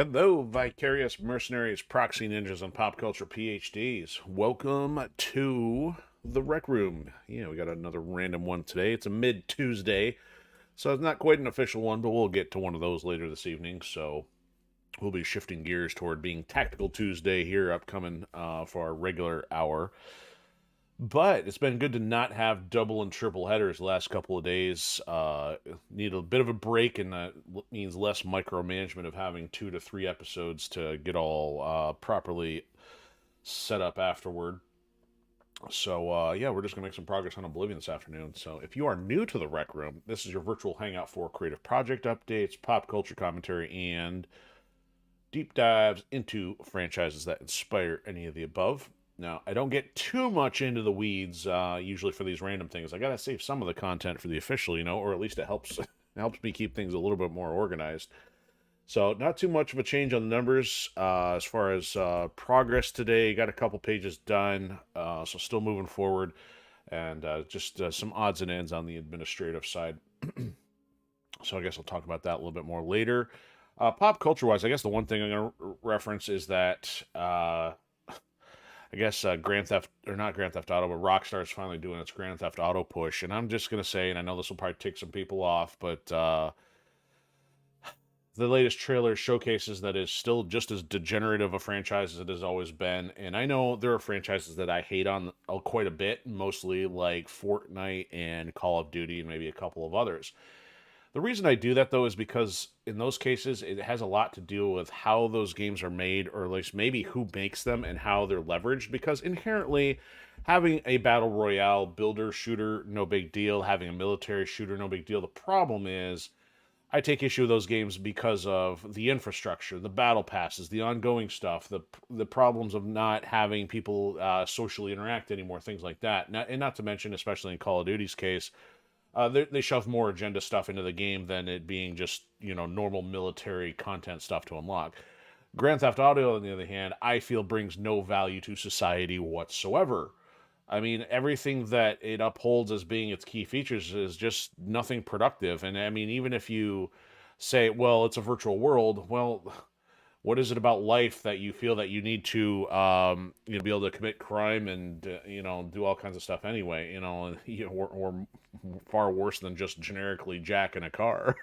Hello, vicarious mercenaries, proxy ninjas, and pop culture PhDs. Welcome to the Rec Room. Yeah, we got another random one today. It's a mid Tuesday, so it's not quite an official one, but we'll get to one of those later this evening. So we'll be shifting gears toward being Tactical Tuesday here, upcoming for our regular hour. But it's been good to not have double and triple headers the last couple of days. Need a bit of a break, and that means less micromanagement of having 2 to 3 episodes to get all properly set up afterward. So, yeah, we're just going to make some progress on Oblivion this afternoon. So, if you are new to the Rec Room, this is your virtual hangout for creative project updates, pop culture commentary, and deep dives into franchises that inspire any of the above. Now, I don't get too much into the weeds usually for these random things. I gotta save some of the content for the official, or at least it helps me keep things a little bit more organized. So, not too much of a change on the numbers as far as progress today. Got a couple pages done, so still moving forward, and just some odds and ends on the administrative side. So, I guess I'll talk about that a little bit more later. Pop culture wise, I guess the one thing I'm going to reference is that I guess Grand Theft, or not Grand Theft Auto, but Rockstar is finally doing its Grand Theft Auto push. And I'm just going to say, and I know this will probably tick some people off, but the latest trailer showcases that is still just as degenerate of a franchise as it has always been. And I know there are franchises that I hate on quite a bit, mostly like Fortnite and Call of Duty and maybe a couple of others. The reason I do that though is because in those cases it has a lot to do with how those games are made, or at least maybe who makes them and how they're leveraged. Because inherently, having a battle royale builder shooter, no big deal. Having a military shooter, no big deal. The problem is, I take issue with those games because of the infrastructure, the battle passes, the ongoing stuff, the problems of not having people socially interact anymore, things like that. And not to mention, especially in Call of Duty's case, they shove more agenda stuff into the game than it being just normal military content stuff to unlock. Grand Theft Auto, on the other hand, I feel brings no value to society whatsoever. I mean, everything that it upholds as being its key features is just nothing productive. And I mean, even if you say, well, it's a virtual world, well, what is it about life that you feel that you need to be able to commit crime and do all kinds of stuff anyway, or far worse than just generically jacking a car.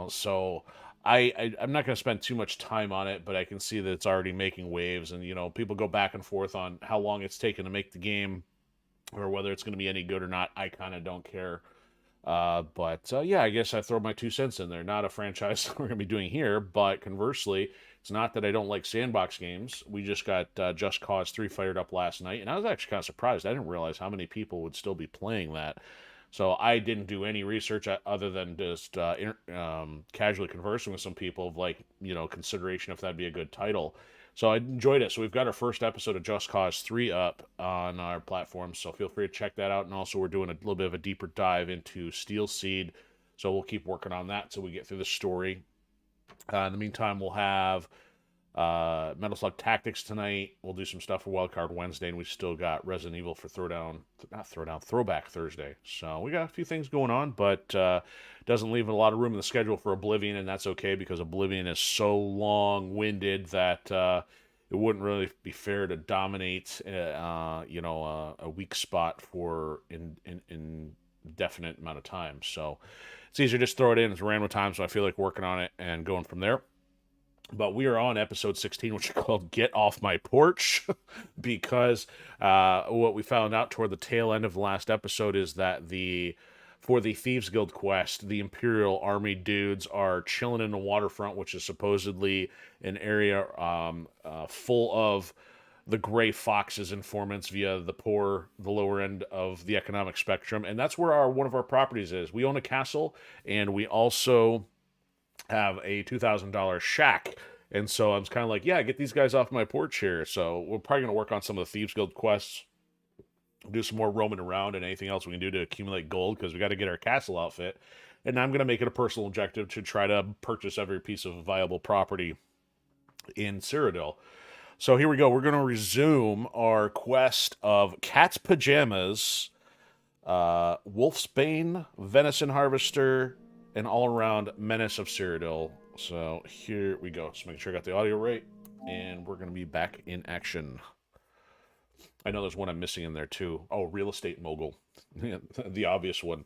So I'm not going to spend too much time on it, but I can see that it's already making waves, and people go back and forth on how long it's taken to make the game or whether it's going to be any good or not. I kind of don't care. But yeah, I guess I throw my 2 cents in there. Not a franchise we're going to be doing here, but conversely, it's not that I don't like sandbox games. We just got Just Cause 3 fired up last night, and I was actually kind of surprised. I didn't realize how many people would still be playing that. So I didn't do any research other than just casually conversing with some people of consideration if that'd be a good title. So I enjoyed it. So we've got our first episode of Just Cause 3 up on our platform, so feel free to check that out. And also we're doing a little bit of a deeper dive into Steel Seed, so we'll keep working on that until we get through the story. In the meantime, we'll have Metal Slug Tactics tonight. We'll do some stuff for Wildcard Wednesday, and we still got Resident Evil for Throwback Thursday. So we got a few things going on, but doesn't leave a lot of room in the schedule for Oblivion, and that's okay because Oblivion is so long-winded that it wouldn't really be fair to dominate, a weak spot for an indefinite amount of time. So it's easier to just throw it in. It's random time, so I feel like working on it and going from there. But we are on episode 16, which is called Get Off My Porch, because what we found out toward the tail end of the last episode is that for the Thieves Guild quest, the Imperial Army dudes are chilling in the waterfront, which is supposedly an area full of the gray foxes informants via the lower end of the economic spectrum. And that's where one of our properties is. We own a castle, and we also have a $2,000 shack. And so I was kind of like, yeah, get these guys off my porch here. So we're probably going to work on some of the Thieves Guild quests, do some more roaming around, and anything else we can do to accumulate gold, because we got to get our castle outfit. And I'm going to make it a personal objective to try to purchase every piece of viable property in Cyrodiil. So here we go. We're going to resume our quest of Cat's Pajamas, Wolfsbane, Venison Harvester, an all-around menace of Cyrodiil. So here we go. Just making sure I got the audio right, and we're going to be back in action. I know there's one I'm missing in there too. Oh, real estate mogul, the obvious one.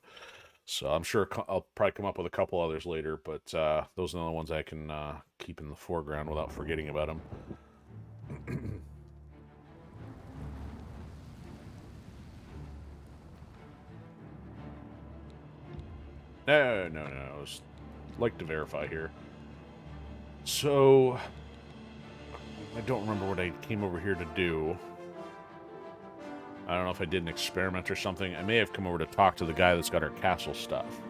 So I'm sure I'll probably come up with a couple others later, but those are the only ones I can keep in the foreground without forgetting about them. No. I was like to verify here. So I don't remember what I came over here to do. I don't know if I did an experiment or something. I may have come over to talk to the guy that's got our castle stuff.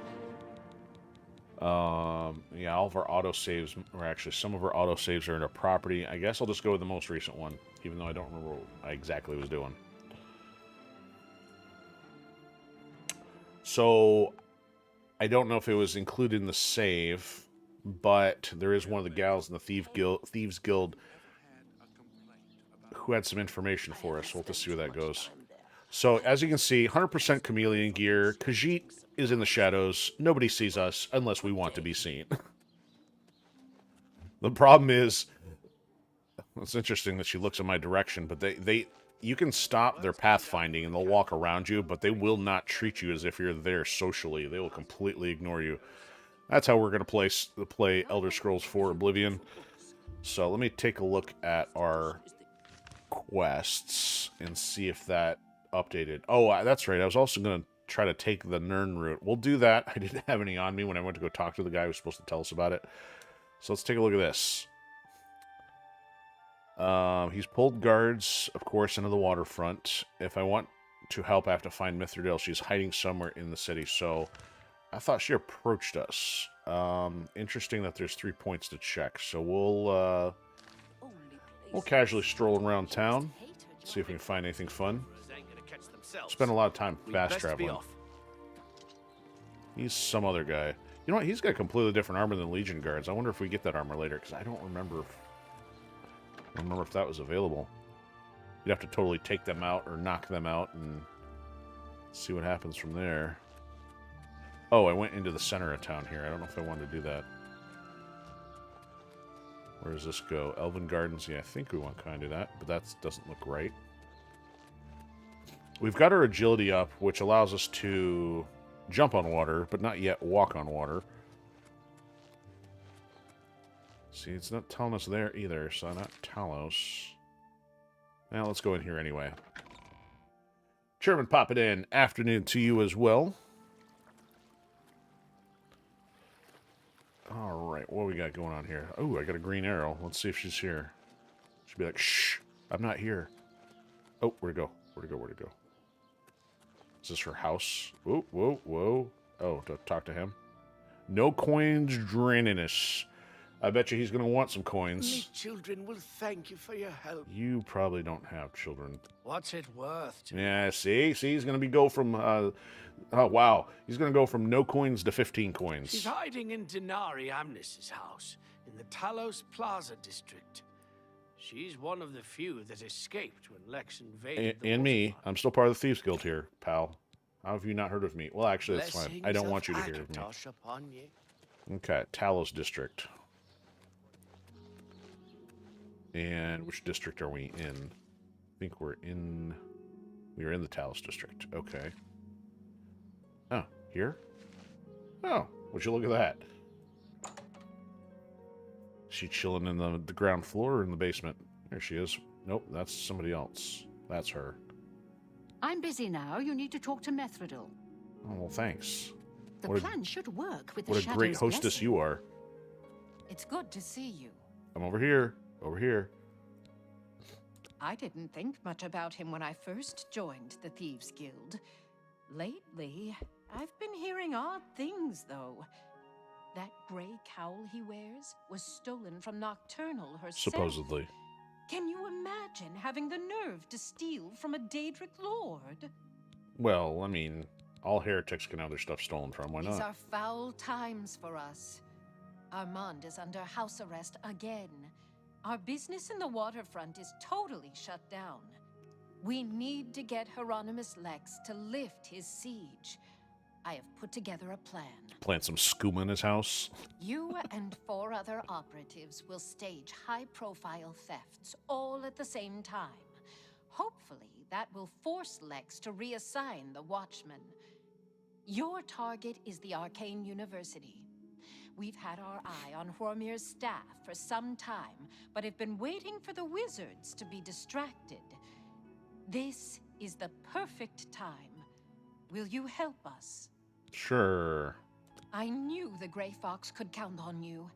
Yeah, all of our autosaves, or actually some of our autosaves are in our property. I guess I'll just go with the most recent one, even though I don't remember what I exactly was doing. So I don't know if it was included in the save, but there is one of the gals in the Thieves Guild who had some information for us. We'll have to see where that goes. So, as you can see, 100% chameleon gear. Khajiit is in the shadows. Nobody sees us unless we want to be seen. The problem is, it's interesting that she looks in my direction, but you can stop their pathfinding and they'll walk around you, but they will not treat you as if you're there socially. They will completely ignore you. That's how we're going to play Elder Scrolls 4 Oblivion. So let me take a look at our quests and see if that updated. Oh, that's right. I was also going to try to take the Nern route. We'll do that. I didn't have any on me when I went to go talk to the guy who was supposed to tell us about it. So let's take a look at this. He's pulled guards, of course, into the waterfront. If I want to help, I have to find Mithridel. She's hiding somewhere in the city, so I thought she approached us. Interesting that there's 3 points to check, so we'll casually stroll around town, see if we can find anything fun. Spend a lot of time fast traveling. He's some other guy. You know what? He's got a completely different armor than Legion guards. I wonder if we get that armor later, because I don't remember if that was available. You'd have to totally take them out or knock them out and see what happens from there. Oh, I went into the center of town here. I don't know if I wanted to do that. Where does this go? Elven Gardens. Yeah, I think we want to kind of do that, but that doesn't look right. We've got our agility up, which allows us to jump on water, but not yet walk on water. See, it's not telling us there either, so not Talos. Now let's go in here anyway. Chairman, pop it in. Afternoon to you as well. Alright, what we got going on here? Oh, I got a green arrow. Let's see if she's here. She'll be like, shh, I'm not here. Oh, where'd it go? Where'd it go? Is this her house? Whoa. Oh, to talk to him. No coins draining us. I bet you he's going to want some coins. Me children will thank you for your help. You probably don't have children. What's it worth to Yeah, see, he's going to go from, oh, wow. He's going to go from no coins to 15 coins. She's hiding in Denari Amnis's house in the Talos Plaza district. She's one of the few that escaped when Lex invaded the and me. waterfront. I'm still part of the Thieves Guild here, pal. How have you not heard of me? Well, actually, that's fine. I don't want you to hear of me. Upon you. Okay, Talos District. And which district are we in? I think we're in the Talos District. Okay. Oh, here? Oh, would you look at that? She chilling in the ground floor or in the basement? There she is. Nope, that's somebody else. That's her. I'm busy now. You need to talk to Mithridel. Oh, well, thanks. The plan should work with the What a great hostess blessing. you are. It's good to see you. I'm over here. Over here. I didn't think much about him when I first joined the Thieves Guild. Lately, I've been hearing odd things, though. That gray cowl he wears was stolen from Nocturnal herself. Supposedly. Can you imagine having the nerve to steal from a Daedric lord? Well, I mean, all heretics can have their stuff stolen from. Why not? These are foul times for us. Armand is under house arrest again. Our business in the waterfront is totally shut down. We need to get Hieronymus Lex to lift his siege. I have put together a plan. Plant some skooma in his house. You and 4 other operatives will stage high-profile thefts all at the same time. Hopefully, that will force Lex to reassign the Watchmen. Your target is the Arcane University. We've had our eye on Hormir's staff for some time, but have been waiting for the wizards to be distracted. This is the perfect time. Will you help us? Sure. I knew the Grey Fox could count on you.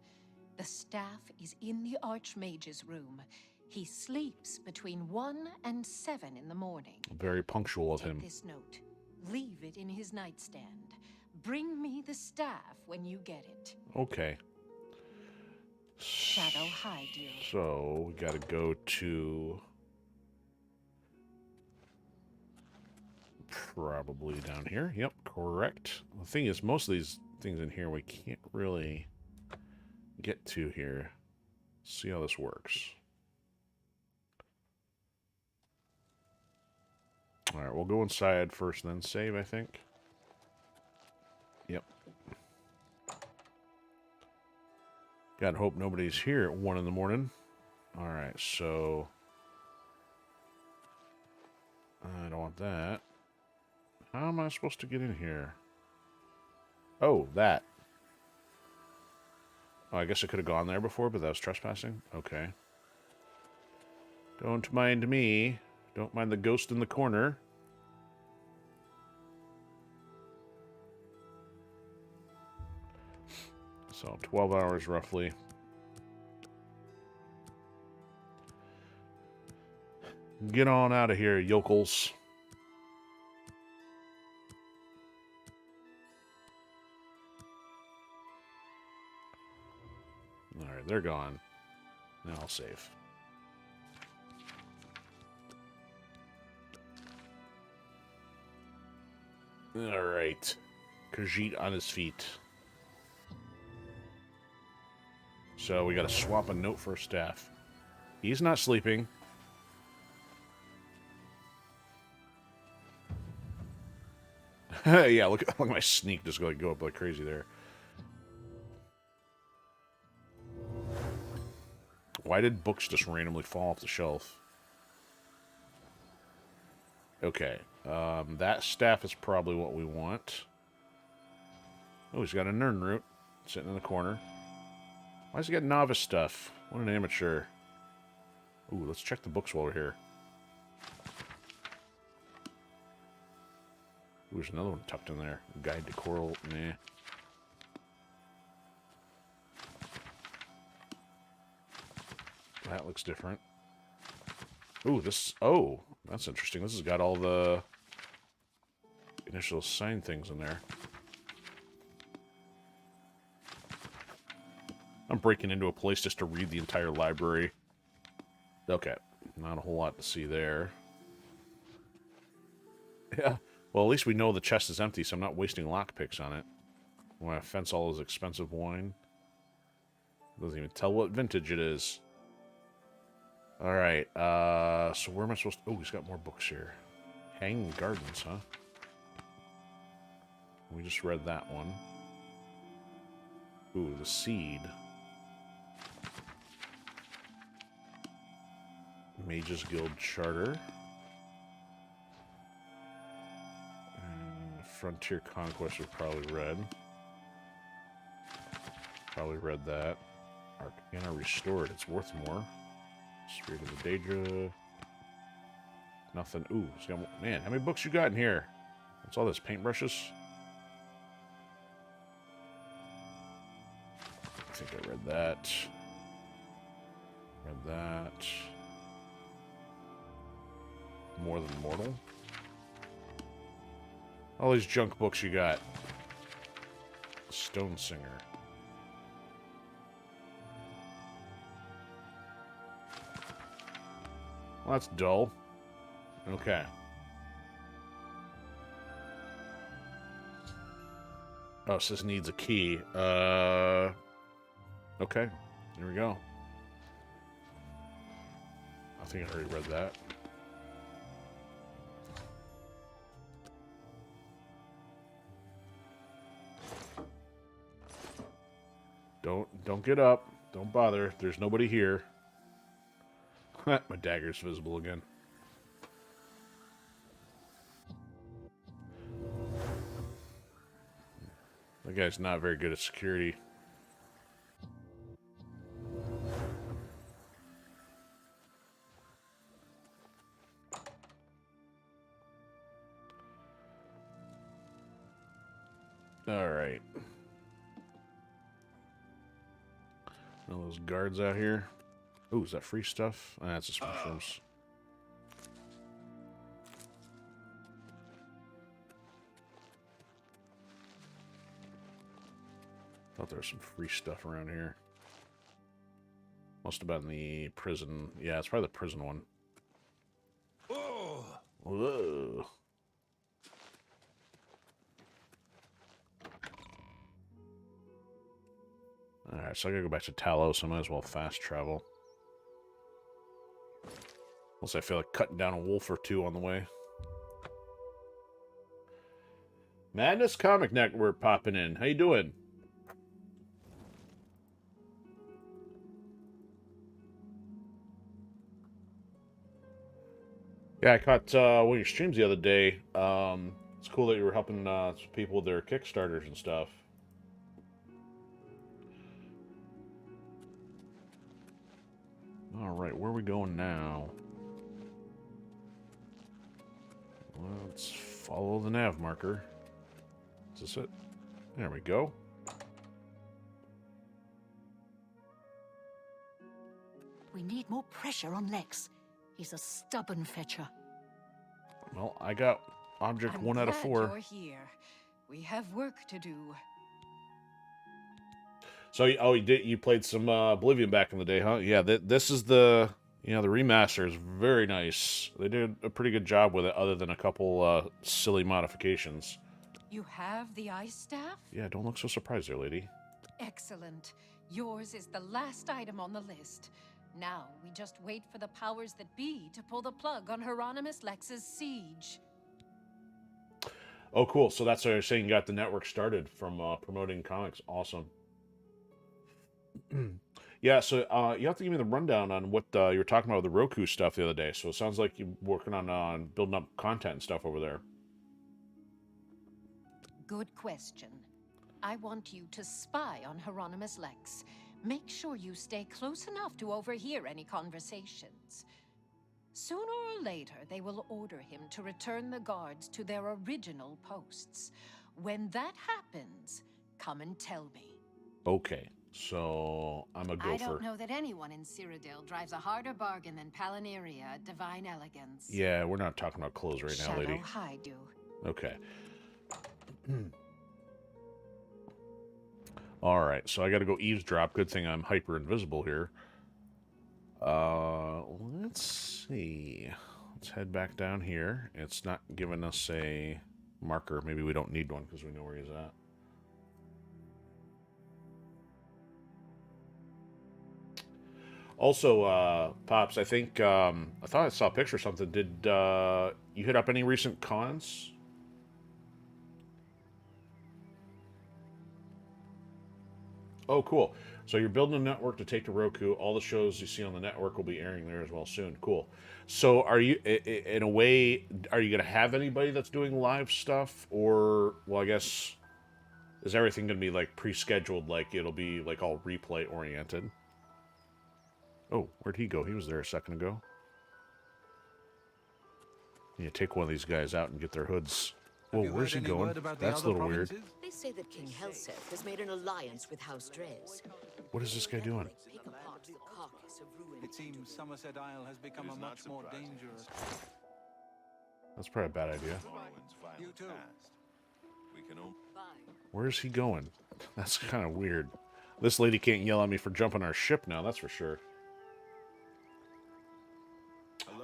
The staff is in the Archmage's room. He sleeps between 1 and 7 in the morning. Very punctual of him. Take this note. Leave it in his nightstand. Bring me the staff when you get it. Okay. Shadow hide you. So, we gotta go to... probably down here. Yep, correct. The thing is, most of these things in here we can't really get to here. See how this works. Alright, we'll go inside first, then save, I think. Yep. Gotta hope nobody's here at 1 in the morning. Alright, so... I don't want that. How am I supposed to get in here? Oh, that. Oh, I guess I could have gone there before, but that was trespassing? Okay. Don't mind me. Don't mind the ghost in the corner. So, 12 hours roughly. Get on out of here, yokels. Alright, they're gone. Now I'll save. Alright. Khajiit on his feet. So we gotta swap a note for a staff. He's not sleeping. Yeah, look at my sneak just go up like crazy there. Why did books just randomly fall off the shelf? Okay. That staff is probably what we want. Oh, he's got a Nern root sitting in the corner. Why does he got novice stuff? What an amateur. Ooh, let's check the books while we're here. Ooh, there's another one tucked in there. Guide to Coral. Nah. That looks different. Ooh, this... Oh, that's interesting. This has got all the initial sign things in there. I'm breaking into a place just to read the entire library. Okay. Not a whole lot to see there. Yeah. Well, at least we know the chest is empty, so I'm not wasting lockpicks on it. I want to fence all his expensive wine. Doesn't even tell what vintage it is. Alright, so where am I supposed to... Oh, he's got more books here. Hanging Gardens, huh? We just read that one. Ooh, the Seed. Mages Guild Charter. And Frontier Conquest we've probably read. Probably read that. Arcana Restored, it's worth more. Spirit of the Daedra. Nothing. Ooh, it's got, man, how many books you got in here? What's all this? Paintbrushes? I think I read that. Read that. More Than Mortal. All these junk books you got. Stone Singer. Well, that's dull. Okay. Oh, it says needs a key. Okay. There we go. I think I already read that. Don't get up. Don't bother. There's nobody here. My dagger's visible again. That guy's not very good at security. All right. All those guards out here. Ooh, is that free stuff? Ah, that's just mushrooms. Thought there was some free stuff around here. Must have been the prison. Yeah, it's probably the prison one. Whoa. Alright, so I gotta go back to Talos, so I might as well fast travel. Unless I feel like cutting down a wolf or two on the way. Madness Comic Network popping in. How you doing? Yeah, I caught one of your streams the other day. It's cool that you were helping people with their Kickstarters and stuff. Alright, where are we going now? Let's follow the nav marker. Is this it? There we go. We need more pressure on Lex. He's a stubborn fetcher. Well, I got object 1 out of 4. You're here. We have work to do. So, oh, you played some Oblivion back in the day, huh? Yeah, this is the the remaster is very nice. They did a pretty good job with it, other than a couple silly modifications. You have the ice staff? Yeah, don't look so surprised there, lady. Excellent. Yours is the last item on the list. Now, we just wait for the powers that be to pull the plug on Hieronymus Lex's siege. Oh, cool. So that's why you're saying you got the network started from promoting comics. Awesome. Yeah, so you have to give me the rundown on what you were talking about with the Roku stuff the other day. So it sounds like you're working on building up content and stuff over there. Good question. I want you to spy on Hieronymus Lex. Make sure you stay close enough to overhear any conversations. Sooner or later, they will order him to return the guards to their original posts. When that happens, come and tell me. Okay, so I'm a gopher. I don't know that anyone in Cyrodiil drives a harder bargain than Palaneria at Divine Elegance. Yeah, we're not talking about clothes right now, lady. Shadow High do. Okay. Alright, so I gotta go eavesdrop. Good thing I'm hyper invisible here. Let's see. Let's head back down here. It's not giving us a marker. Maybe we don't need one because we know where he's at. Also, Pops, I think, I thought I saw a picture or something. Did you hit up any recent cons? Oh, cool. So you're building a network to take to Roku. All the shows you see on the network will be airing there as well soon. Cool. So are you, in a way, are you going to have anybody that's doing live stuff? Or, well, I guess, is everything going to be, like, pre-scheduled? Like, it'll be, like, all replay-oriented? Oh, where'd he go? He was there a second ago. Yeah, take one of these guys out and get their hoods. Whoa, where's he going? That's a little weird. They say that King Helseth has made an alliance with House Dres. What is this guy doing? Pick apart the carcass of ruined. It seems Somerset Isle has become a much more dangerous. That's probably a bad idea. You too. Where's he going? That's kind of weird. This lady can't yell at me for jumping our ship now, that's for sure.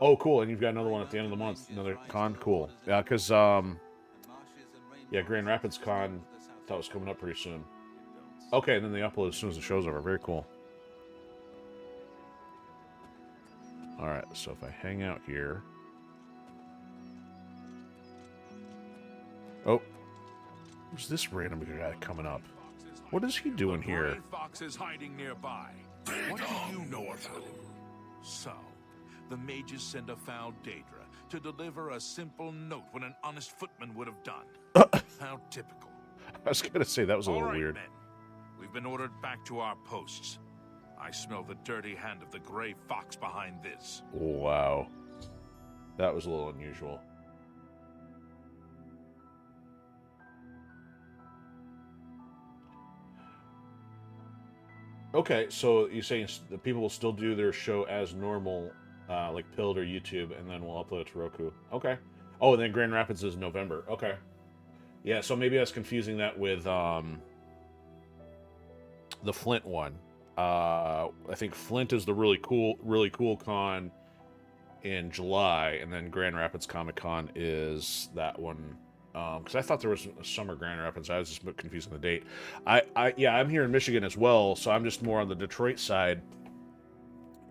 Oh, cool, and you've got another one at the end of the month. Another con? Cool. Yeah, because, yeah, Grand Rapids Con, thought was coming up pretty soon. Okay, and then they upload as soon as the show's over. Very cool. Alright, so if I hang out here... Oh. Who's this random guy coming up? What is he doing here? foxes hiding nearby. What do you know about it? So, the mages send a foul Daedra to deliver a simple note when an honest footman would have done. How typical. I was gonna say that was a All little right, weird. men. We've been ordered back to our posts. I smell the dirty hand of the gray fox behind this. Wow. That was a little unusual. Okay, so you're saying that people will still do their show as normal, like Pilled or YouTube, and then we'll upload it to Roku. Okay. Oh, and then Grand Rapids is November. Okay. Yeah, so maybe I was confusing that with the Flint one. I think Flint is the really cool con in July, and then Grand Rapids Comic Con is that one. Because I thought there was a summer Grand Rapids. I was just a bit confusing the date. Yeah, I'm here in Michigan as well, so I'm just more on the Detroit side.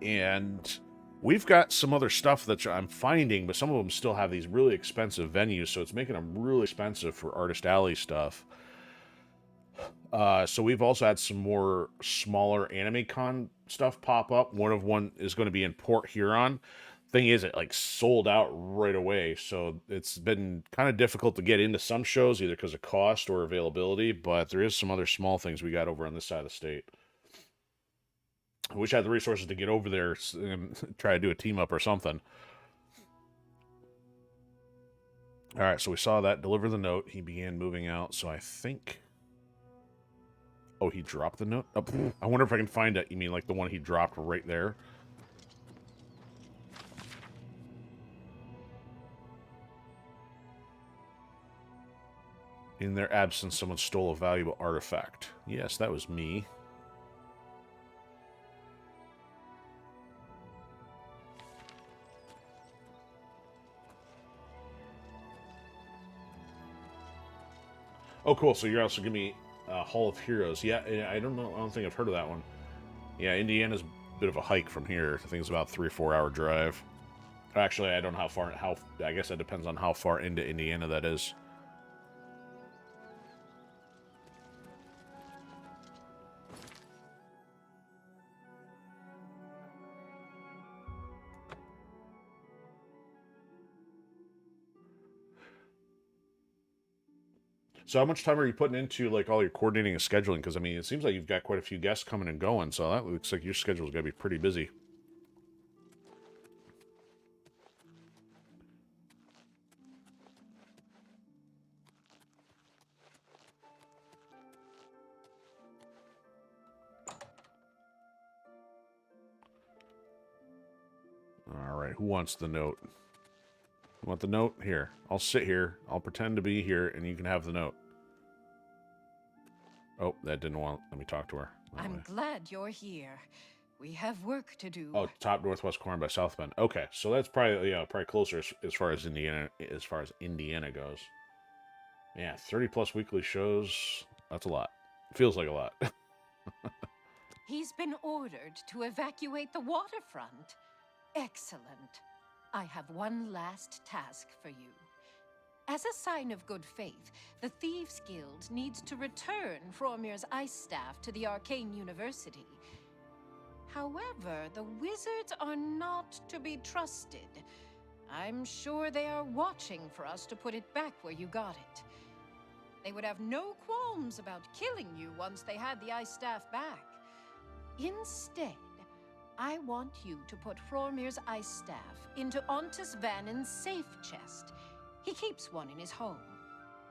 And we've got some other stuff that I'm finding, but some of them still have these really expensive venues, so it's making them really expensive for Artist Alley stuff. So we've also had some more smaller anime con stuff pop up. One is going to be in Port Huron. Thing is, it like sold out right away, so it's been kind of difficult to get into some shows, either because of cost or availability, but there is some other small things we got over on this side of the state. I wish I had the resources to get over there and try to do a team up or something. All right, so we saw that. Deliver the note. He began moving out, so I think... Oh, he dropped the note? Oh, I wonder if I can find it. You mean like the one he dropped right there? In their absence, someone stole a valuable artifact. Yes, that was me. Oh, cool. So you're also giving me Hall of Heroes. Yeah, I don't know. I don't think I've heard of that one. Yeah, Indiana's a bit of a hike from here. I think it's about 3 or 4 hour drive. Actually, I don't know how far. I guess that depends on how far into Indiana that is. So how much time are you putting into like all your coordinating and scheduling? Because I mean, it seems like you've got quite a few guests coming and going, so that looks like your schedule's gonna be pretty busy. All right, who wants the note? You want the note? Here. I'll sit here. I'll pretend to be here, and you can have the note. Oh, that didn't want... Let me talk to her. I'm glad you're here. We have work to do. Oh, top northwest corner by South Bend. Okay, so that's probably probably closer as far as Indiana goes. Yeah, 30+ weekly shows. That's a lot. Feels like a lot. He's been ordered to evacuate the waterfront. Excellent. I have one last task for you. As a sign of good faith, the Thieves Guild needs to return Fromir's ice staff to the Arcane University. However, the wizards are not to be trusted. I'm sure they are watching for us to put it back where you got it. They would have no qualms about killing you once they had the ice staff back. Instead, I want you to put Fromir's ice staff into Ontis Vannin's safe chest. He keeps one in his home.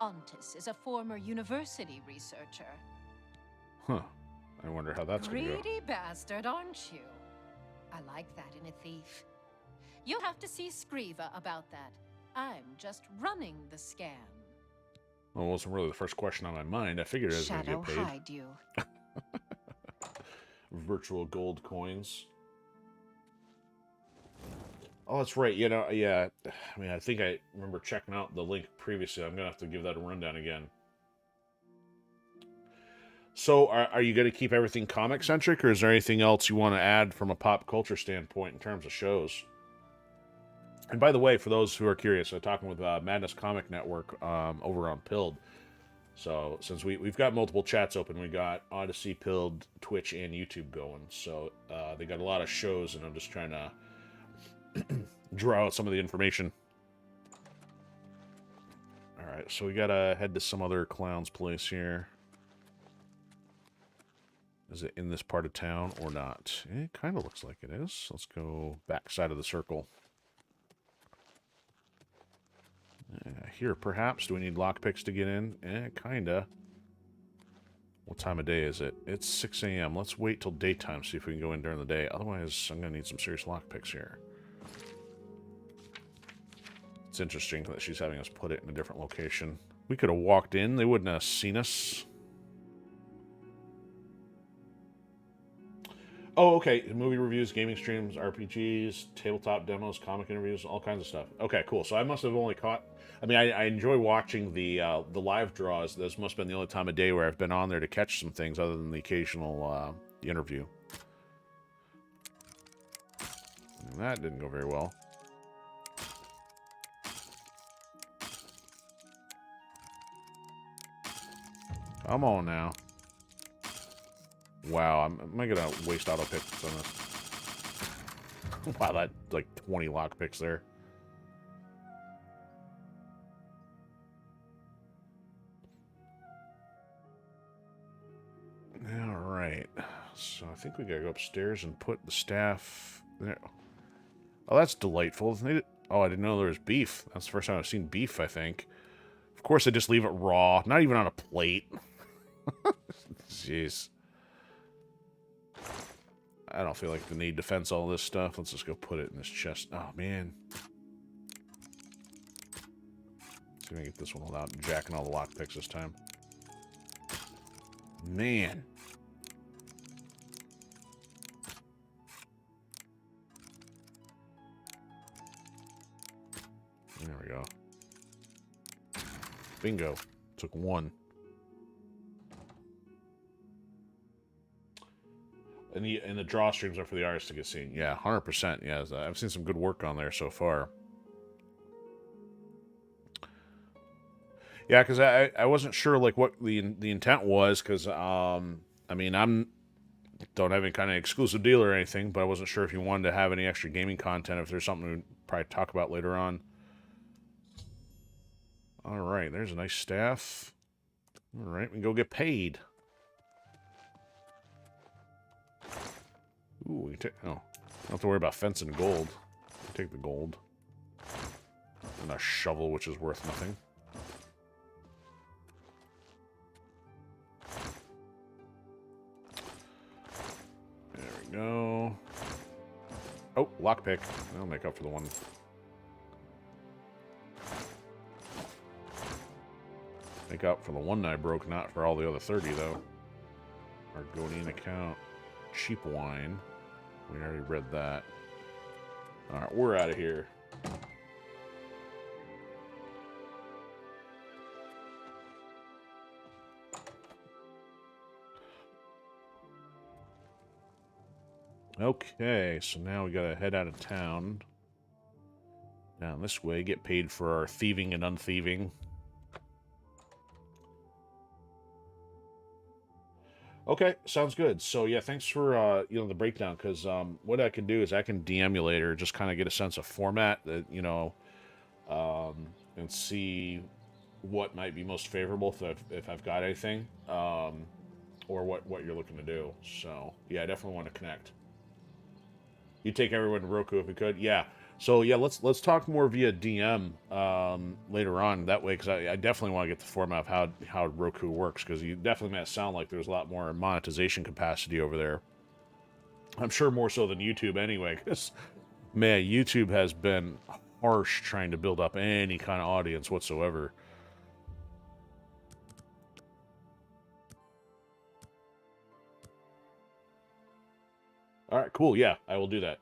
Ontis is a former university researcher. Huh. I wonder how that's going to go. Greedy bastard, aren't you? I like that in a thief. You'll have to see Skriva about that. I'm just running the scam. Well, it wasn't really the first question on my mind. I figured I was going to Shadow get paid. hide you. Virtual gold coins. Oh, that's right. You know, yeah. I mean, I think I remember checking out the link previously. I'm going to have to give that a rundown again. So, are you going to keep everything comic-centric, or is there anything else you want to add from a pop culture standpoint in terms of shows? And by the way, for those who are curious, I'm talking with Madness Comic Network over on Pilled. So since we've got multiple chats open, we got Odysee, Pilled, Twitch, and YouTube going. So they got a lot of shows, and I'm just trying to draw out some of the information. All right, so we gotta head to some other clown's place here. Is it in this part of town or not? It kind of looks like it is. Let's go back side of the circle. Here, perhaps. Do we need lockpicks to get in? Kinda. What time of day is it? It's 6 a.m. Let's wait till daytime, see if we can go in during the day. Otherwise, I'm going to need some serious lockpicks here. It's interesting that she's having us put it in a different location. We could have walked in. They wouldn't have seen us. Oh, okay. Movie reviews, gaming streams, RPGs, tabletop demos, comic interviews, all kinds of stuff. Okay, cool. So I must have only caught... I mean, I enjoy watching the live draws. This must have been the only time of day where I've been on there to catch some things other than the occasional interview. And that didn't go very well. Come on now. Wow, am I gonna waste auto picks on this? Wow, that like 20 lock picks there. All right, so I think we gotta go upstairs and put the staff there. Oh, that's delightful. Oh, I didn't know there was beef. That's the first time I've seen beef, I think. Of course, I just leave it raw, not even on a plate. Jeez. I don't feel like the need to fence all this stuff. Let's just go put it in this chest. Oh, man. Let's see if I can get this one without jacking all the lockpicks this time. Man. There we go. Bingo. Took one. And the draw streams are for the artists to get seen. Yeah, 100%. Yeah, I've seen some good work on there so far. Yeah, because I wasn't sure like what the intent was, because I mean don't have any kind of exclusive deal or anything, but I wasn't sure if you wanted to have any extra gaming content. If there's something we'd probably talk about later on. All right, there's a nice staff. All right, we can go get paid. Ooh, we can take... Oh, don't have to worry about fencing gold. We'll take the gold. And a shovel, which is worth nothing. There we go. Oh, lockpick. That'll make up for the one. Make up for the one I broke, not for all the other 30, though. Argonian account. Cheap wine. We already read that. Alright, we're out of here. Okay, so now we gotta head out of town. Down this way, get paid for our thieving and unthieving. Okay, sounds good. So yeah, thanks for the breakdown, because what I can do is I can de-emulate or just kind of get a sense of format that and see what might be most favorable if I've got anything, or what you're looking to do. So yeah, I definitely want to connect. You take everyone to Roku if we could. Yeah. So yeah, let's talk more via DM later on that way, because I definitely want to get the format of how Roku works, because you definitely made it sound like there's a lot more monetization capacity over there. I'm sure more so than YouTube anyway, because man, YouTube has been harsh trying to build up any kind of audience whatsoever. All right, cool. Yeah, I will do that.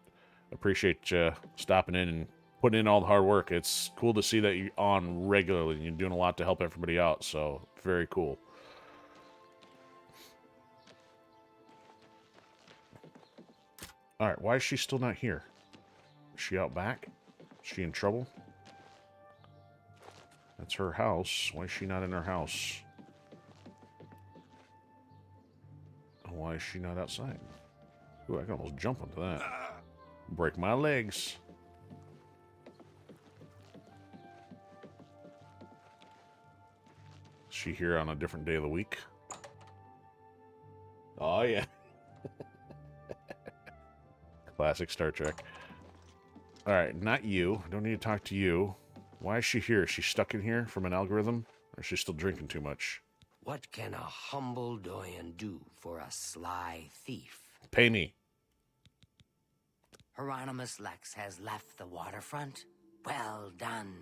Appreciate you stopping in and putting in all the hard work. It's cool to see that you're on regularly and you're doing a lot to help everybody out, so very cool. Alright, why is she still not here? Is she out back? Is she in trouble? That's her house. Why is she not in her house? Why is she not outside? Ooh, I can almost jump onto that. Break my legs. Is she here on a different day of the week? Oh, yeah. Classic Star Trek. Alright, not you. Don't need to talk to you. Why is she here? Is she stuck in here from an algorithm? Or is she still drinking too much? What can a humble doyen do for a sly thief? Pay me. Hieronymus Lex has left the waterfront? Well done.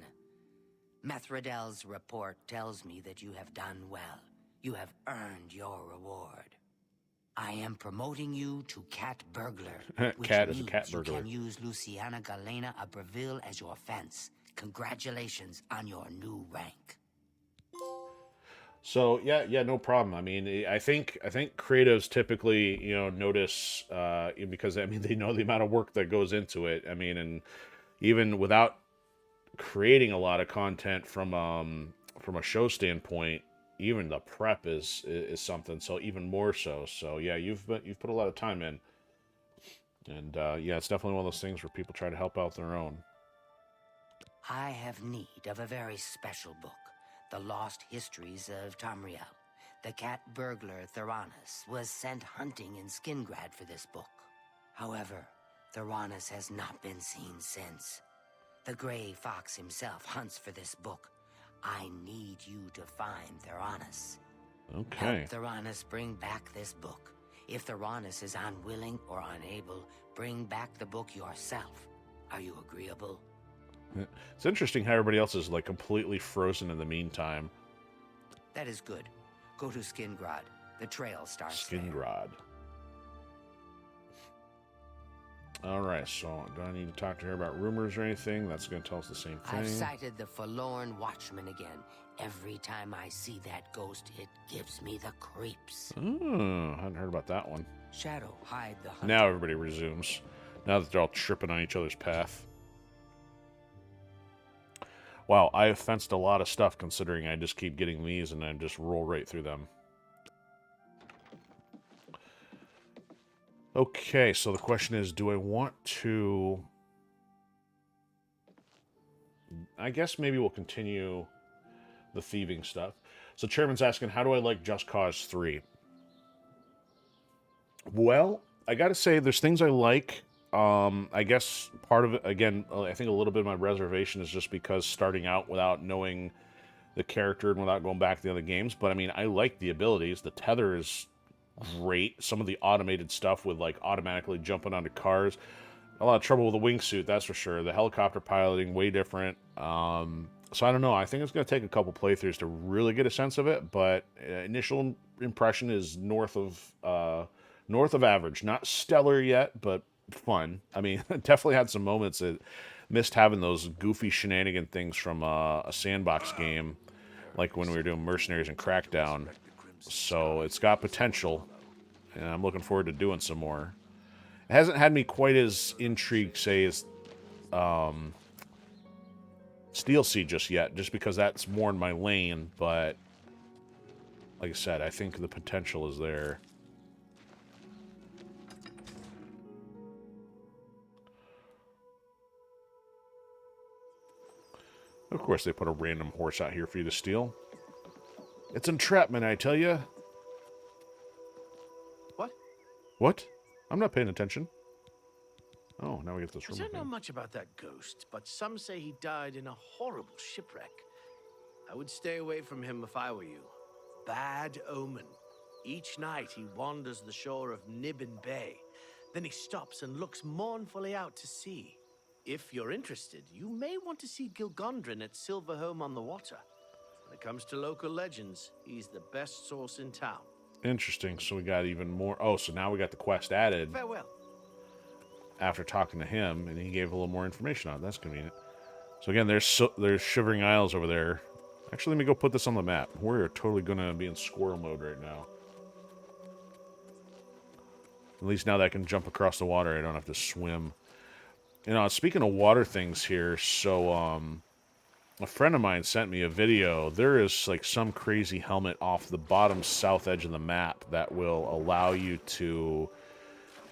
Methradel's report tells me that you have done well. You have earned your reward. I am promoting you to cat burglar, which Cat is a means cat burglar. you can use Luciana Galena Abreville as your fence. Congratulations on your new rank. So yeah, no problem. I mean, I think creatives typically, notice because I mean they know the amount of work that goes into it. I mean, and even without creating a lot of content from a show standpoint, even the prep is something. So even more so. So yeah, you've put a lot of time in, and yeah, it's definitely one of those things where people try to help out their own. I have need of a very special book. The Lost Histories of Tamriel. The cat burglar Theranos was sent hunting in Skingrad for this book. However, Theranos has not been seen since. The Gray Fox himself hunts for this book. I need you to find Theranos. Okay. Help Theranos bring back this book. If Theranos is unwilling or unable, bring back the book yourself. Are you agreeable? It's interesting how everybody else is like completely frozen in the meantime. That is good. Go to Skingrad. The trail starts there. Skingrad. Alright, so do I need to talk to her about rumors or anything? That's going to tell us the same thing. I've sighted the forlorn watchman again. Every time I see that ghost, it gives me the creeps. Oh, I hadn't heard about that one. Shadow, hide the hunter. Now everybody resumes. Now that they're all tripping on each other's path. Wow, I have fenced a lot of stuff considering I just keep getting these and I just roll right through them. Okay, so the question is, do I want to... I guess maybe we'll continue the thieving stuff. So Chairman's asking, how do I like Just Cause 3? Well, I gotta say, there's things I like. I guess part of it, again, I think a little bit of my reservation is just because starting out without knowing the character and without going back to the other games. But I mean, I like the abilities. The tether is great. Some of the automated stuff with like automatically jumping onto cars. A lot of trouble with the wingsuit, that's for sure. The helicopter piloting, way different. So I don't know. I think it's going to take a couple playthroughs to really get a sense of it. But initial impression is north of average. Not stellar yet, but fun. I mean, definitely had some moments that missed having those goofy shenanigan things from a sandbox game, like when we were doing Mercenaries and Crackdown. So it's got potential, and I'm looking forward to doing some more. It hasn't had me quite as intrigued, say, as Steel Sea just yet, just because that's more in my lane, but like I said, I think the potential is there. Of course, they put a random horse out here for you to steal. It's entrapment, I tell you. What? What? I'm not paying attention. Oh, now we get this I room. don't know much about that ghost, but some say he died in a horrible shipwreck. I would stay away from him if I were you. Bad omen. Each night he wanders the shore of Nibbin Bay. Then he stops and looks mournfully out to sea. If you're interested, you may want to see Gilgondrin at Silverhome on the Water. When it comes to local legends, he's the best source in town. Interesting. So we got even more. Oh, so now we got the quest added Farewell. after talking to him, and he gave a little more information on it. That's convenient. So again, there's Shivering Isles over there. Actually, let me go put this on the map. We're totally going to be in squirrel mode right now. At least now that I can jump across the water, I don't have to swim. You know, speaking of water things here, so A friend of mine sent me a video. There is like some crazy helmet off the bottom south edge of the map that will allow you to...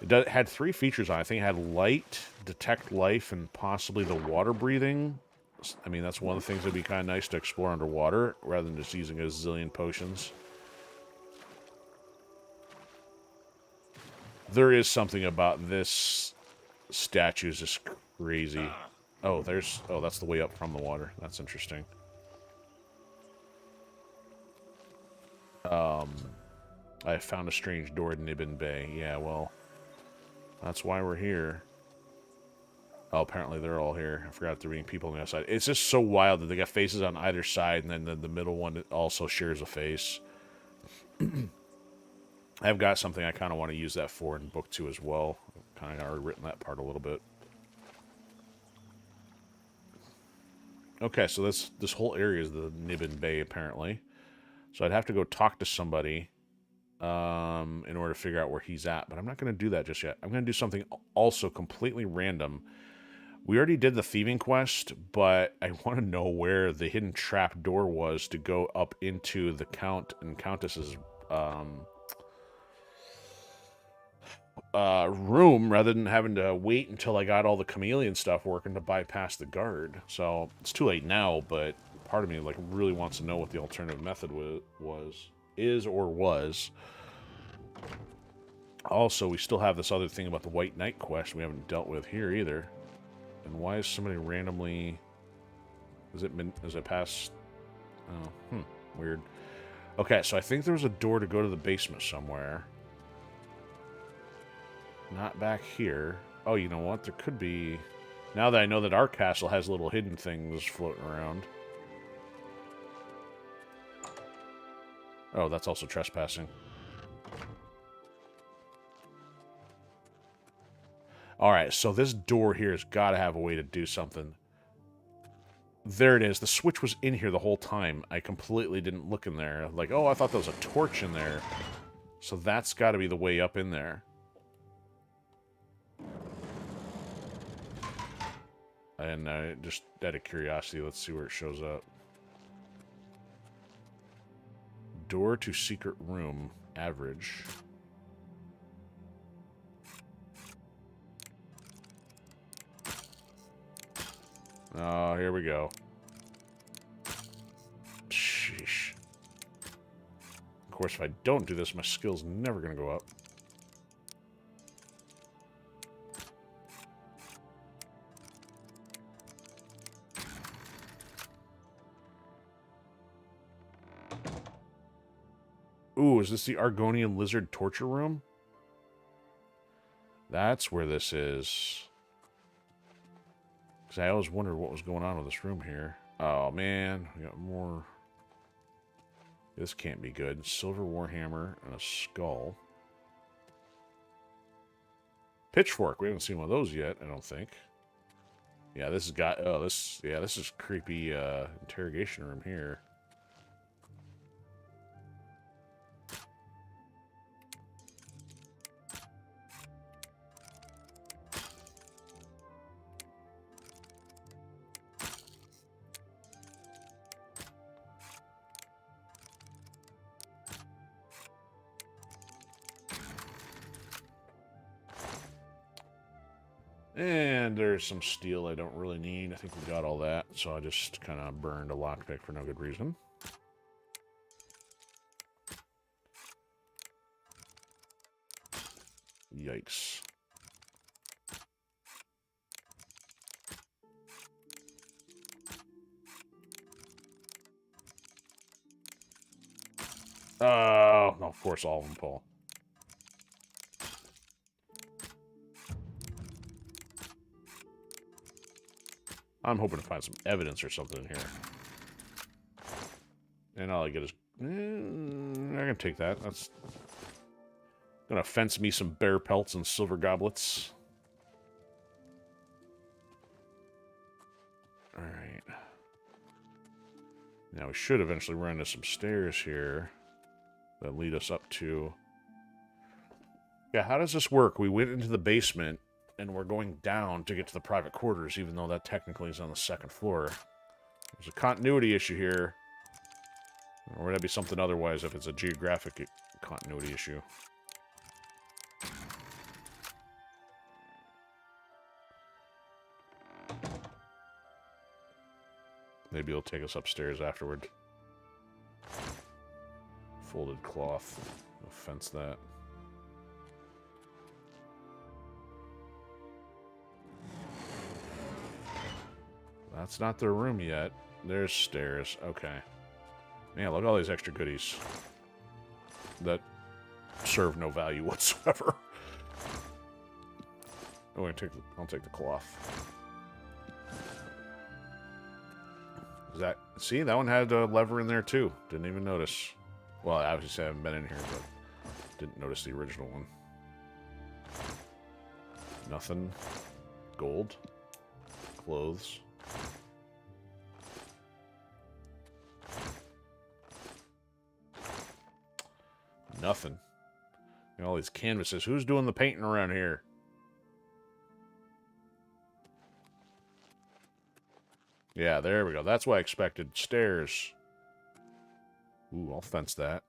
It had 3 features on it. I think it had light, detect life, and possibly the water breathing. I mean, that's one of the things that would be kind of nice to explore underwater, rather than just using a zillion potions. There is something about this statue is just crazy. Oh, that's the way up from the water. That's interesting. I found a strange door at Nibbin Bay. Yeah, well, that's why we're here. Oh, apparently they're all here. I forgot there being people on the other side. It's just so wild that they got faces on either side, and then the middle one also shares a face. I've got something I kind of want to use that for in book 2 as well. I've kind of already written that part a little bit. Okay, so this whole area is the Nibbin Bay, apparently. So I'd have to go talk to somebody in order to figure out where he's at. But I'm not going to do that just yet. I'm going to do something also completely random. We already did the thieving quest, but I want to know where the hidden trap door was to go up into the Count and Countess's room, rather than having to wait until I got all the chameleon stuff working to bypass the guard. So it's too late now, but part of me like really wants to know what the alternative method is. Also, we still have this other thing about the White Knight quest we haven't dealt with here either. And why is somebody randomly... Is it past... Oh, weird. Okay, so I think there was a door to go to the basement somewhere. Not back here. Oh, you know what? There could be... Now that I know that our castle has little hidden things floating around. Oh, that's also trespassing. Alright, so this door here has got to have a way to do something. There it is. The switch was in here the whole time. I completely didn't look in there. Like, oh, I thought there was a torch in there. So that's got to be the way up in there. And just out of curiosity, let's see where it shows up. Door to secret room, average. Oh, here we go. Sheesh. Of course, if I don't do this, my skill's never going to go up. Ooh, is this the Argonian Lizard torture room? That's where this is. Because I always wondered what was going on with this room here. Oh, man. We got more. This can't be good. Silver Warhammer and a skull. Pitchfork. We haven't seen one of those yet, I don't think. Yeah, this has got... Oh, this... Yeah, this is creepy interrogation room here. And there's some steel I don't really need. I think we got all that, so I just kind of burned a lockpick for no good reason. Yikes. Oh, no, of course all of them pull. I'm hoping to find some evidence or something in here. And all I get is... I can take that. That's... gonna fence me some bear pelts and silver goblets. Alright. Now we should eventually run into some stairs here that lead us up to... Yeah, how does this work? We went into the basement... and we're going down to get to the private quarters, even though that technically is on the second floor. There's a continuity issue here. Or would that be something otherwise if it's a geographic continuity issue? Maybe it'll take us upstairs afterward. Folded cloth. We'll fence that. That's not their room yet. There's stairs. Okay. Man, look at all these extra goodies that serve no value whatsoever. Oh, I'll take the cloth. Is that... See, that one had a lever in there, too. Didn't even notice. Well, obviously I haven't been in here, but didn't notice the original one. Nothing. Gold. Clothes. Nothing. And all these canvases. Who's doing the painting around here? Yeah, there we go. That's what I expected. Stairs. Ooh, I'll fence that.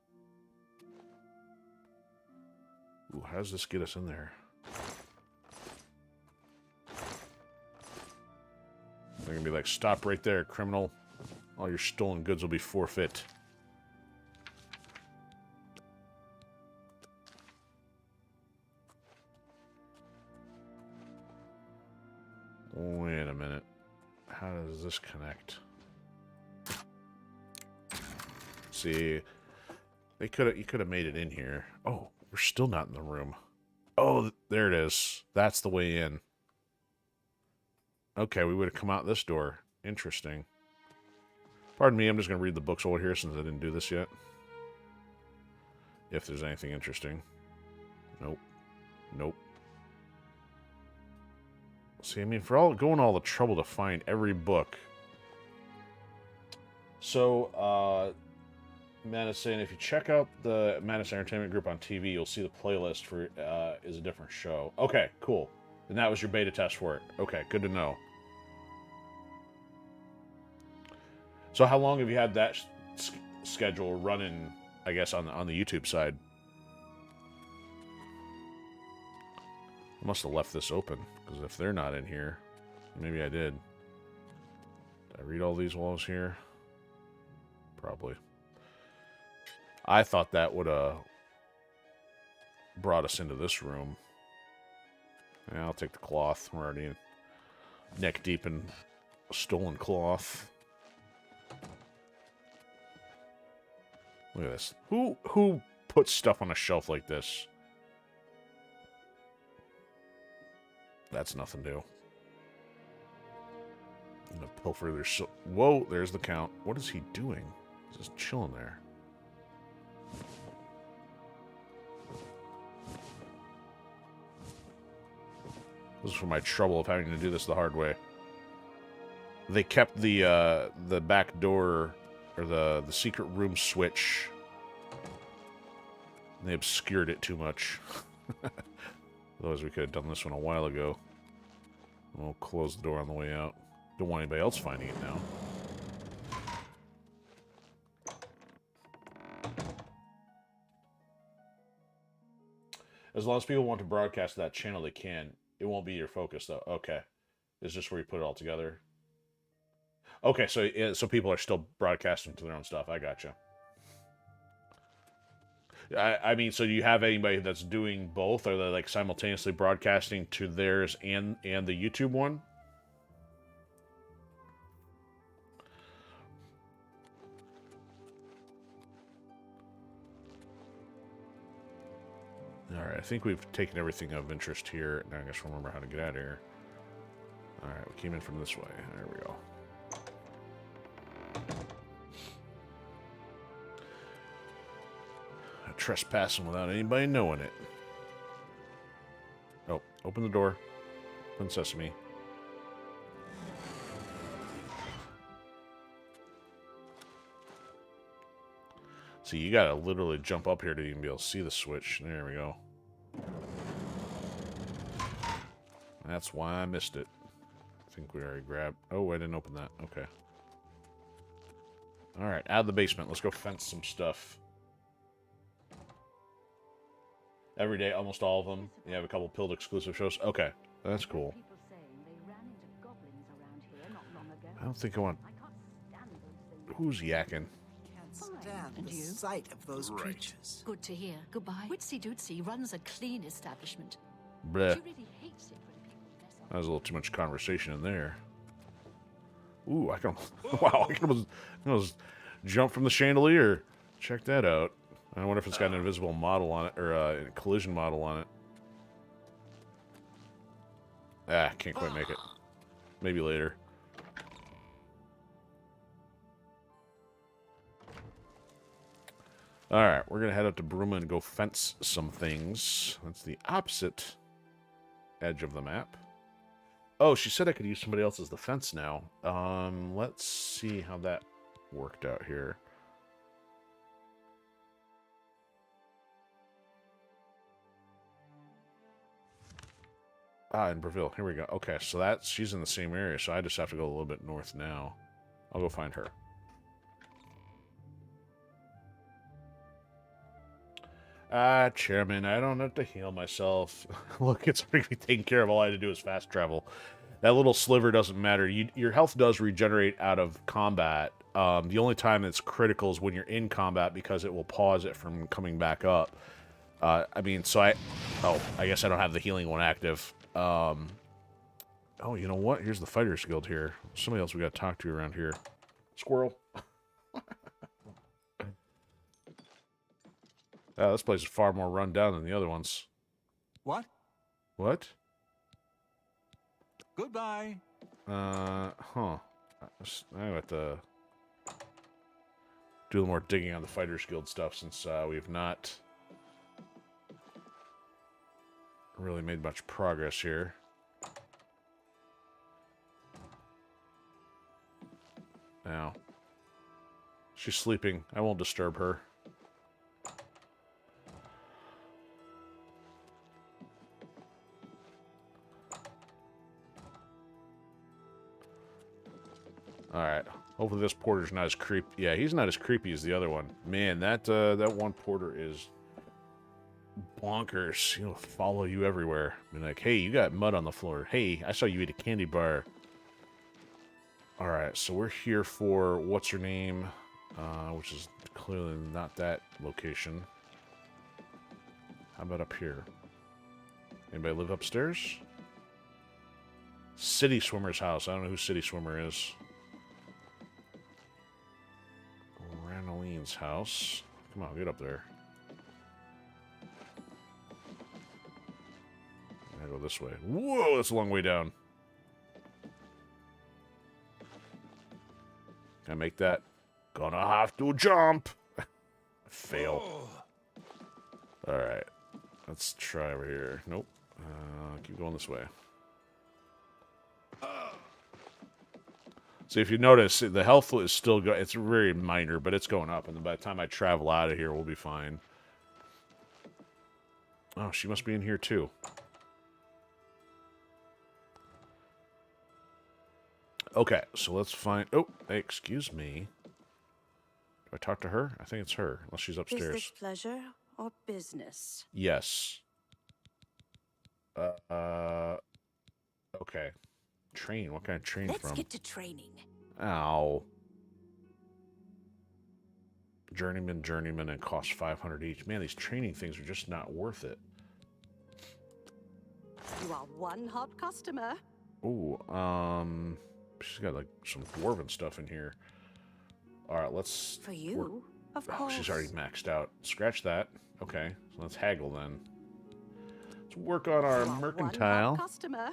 Ooh, how does this get us in there? They're gonna be like, stop right there, criminal. All your stolen goods will be forfeit. Wait a minute. How does this connect? See, you could have made it in here. Oh, we're still not in the room. Oh, there it is. That's the way in. Okay, we would have come out this door. Interesting. Pardon me, I'm just going to read the books over here since I didn't do this yet. If there's anything interesting. Nope. Nope. See, I mean, for going all the trouble to find every book. So, Matt is saying if you check out the Madness Entertainment Group on TV, you'll see the playlist for is a different show. Okay, cool. And that was your beta test for it. Okay, good to know. So how long have you had that schedule running, I guess, on the YouTube side? I must have left this open, because if they're not in here, maybe I did. Did I read all these while I was here? Probably. I thought that would have brought us into this room. Yeah, I'll take the cloth. We're already neck deep in stolen cloth. Look at this. Who puts stuff on a shelf like this? That's nothing new. I'm gonna pilfer their whoa, there's the count. What is he doing? He's just chilling there. This is for my trouble of having to do this the hard way. They kept the back door or the secret room switch. They obscured it too much. Otherwise, we could have done this one a while ago. We'll close the door on the way out. Don't want anybody else finding it now. As long as people want to broadcast that channel, they can. It won't be your focus, though. Okay. It's just where you put it all together. Okay, so people are still broadcasting to their own stuff. I gotcha. I mean, so do you have anybody that's doing both? Are they like simultaneously broadcasting to theirs and the YouTube one? Alright, I think we've taken everything of interest here. Now I guess we'll remember how to get out of here. Alright, we came in from this way. There we go. Trespassing without anybody knowing it. Oh, open the door. Open sesame. See, you gotta literally jump up here to even be able to see the switch. There we go. That's why I missed it. I think we already grabbed... Oh, I didn't open that. Okay. All right, out of the basement. Let's go fence some stuff. Every day, almost all of them. You have a couple Pilled exclusive shows. Okay, that's cool. I don't think I want... Who's yakking? Stand And the you? sight of those Right. creatures. Good to hear. Goodbye. Witsy Dootsy runs a clean establishment. Bleh. She really hates it when people mess up. That was a little too much conversation in there. Ooh, I can... Wow, I can almost jump from the chandelier. Check that out. I wonder if it's got an invisible model on it, or a collision model on it. Ah, can't quite make it. Maybe later. Alright, we're going to head up to Bruma and go fence some things. That's the opposite edge of the map. Oh, she said I could use somebody else as the fence now. Let's see how that worked out here. Ah, in Breville. Here we go. Okay, so she's in the same area, so I just have to go a little bit north now. I'll go find her. Ah, Chairman, I don't have to heal myself. Look, it's already taken care of. All I had to do is fast travel. That little sliver doesn't matter. Your health does regenerate out of combat. The only time it's critical is when you're in combat because it will pause it from coming back up. I guess I don't have the healing one active. Oh, you know what? Here's the Fighters Guild here. Somebody else we got to talk to around here. Squirrel. This place is far more run down than the other ones. What? What? Goodbye. Huh. I have to do a little more digging on the Fighters Guild stuff since we've not really made much progress here. Now, she's sleeping. I won't disturb her. Alright. Hopefully this porter's not as creepy. Yeah, he's not as creepy as the other one. Man, that one porter is bonkers. He'll follow you everywhere. Be like, hey, you got mud on the floor. Hey, I saw you eat a candy bar. Alright, so we're here for what's her name? Which is clearly not that location. How about up here? Anybody live upstairs? City Swimmer's house. I don't know who City Swimmer is. Ranoline's house. Come on, get up there. I go this way. Whoa, that's a long way down. Can I make that? Gonna have to jump. Fail. Alright. Let's try over here. Nope. Keep going this way. So if you notice, the health is still going. It's very minor, but it's going up. And by the time I travel out of here, we'll be fine. Oh, she must be in here too. Okay, so let's find... Oh, hey, excuse me. Do I talk to her? I think it's her, unless she's upstairs. Is this pleasure or business? Yes. Okay. Train. What kind of train Let's from? get to training. Ow. Journeyman, and cost 500 each. Man, these training things are just not worth it. You are one hot customer. Ooh, she's got like some dwarven stuff in here. All right, let's. For you, of Oh, course. she's already maxed out. Scratch that. Okay, so let's haggle then. Let's work on our You are one mercantile. hot customer.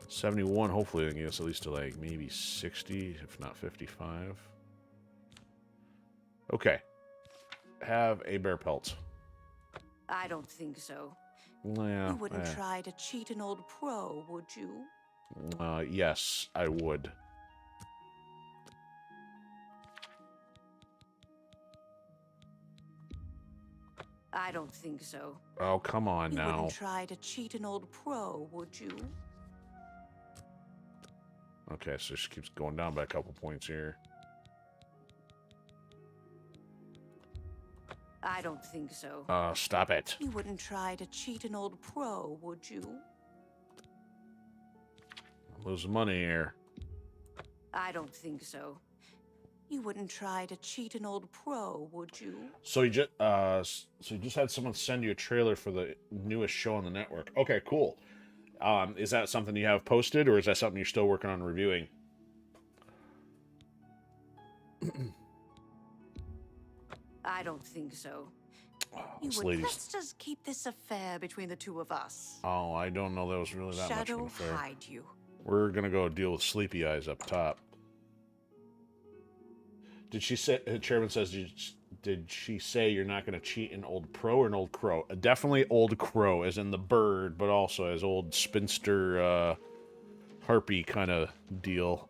71. Hopefully, they can get us at least to like maybe 60, if not 55. Okay. Have a bear pelt. I don't think so. Yeah. You wouldn't try to cheat an old pro, would you? Yes, I would. I don't think so. Oh, come on You now. wouldn't try to cheat an old pro, would you? Okay, so she keeps going down by a couple points here. I don't think so. Stop it. You wouldn't try to cheat an old pro, would you? Lose money here. I don't think so. You wouldn't try to cheat an old pro, would you? So you just had someone send you a trailer for the newest show on the network. Okay, cool. Is that something you have posted, or is that something you're still working on reviewing? I don't think so. Let's just keep this affair between the two of us. Oh, I don't know that was really that much of an affair. Hide you. We're gonna go deal with Sleepy Eyes up top. Did she say? Chairman says, did she say you're not gonna cheat an old pro or an old crow? Definitely old crow, as in the bird, but also as old spinster harpy kind of deal.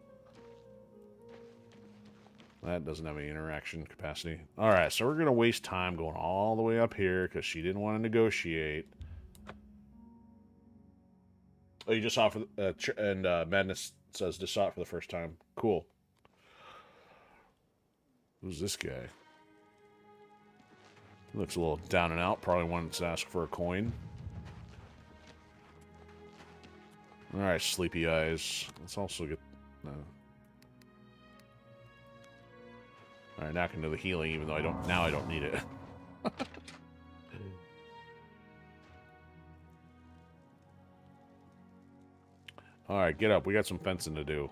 That doesn't have any interaction capacity. All right, so we're gonna waste time going all the way up here because she didn't want to negotiate. Oh, you just saw it for and Madness says just saw it for the first time. Cool. Who's this guy? He looks a little down and out. Probably wanted to ask for a coin. All right, Sleepy Eyes. Let's also get. All right, now I can do the healing, even though I don't. Now I don't need it. All right, get up. We got some fencing to do.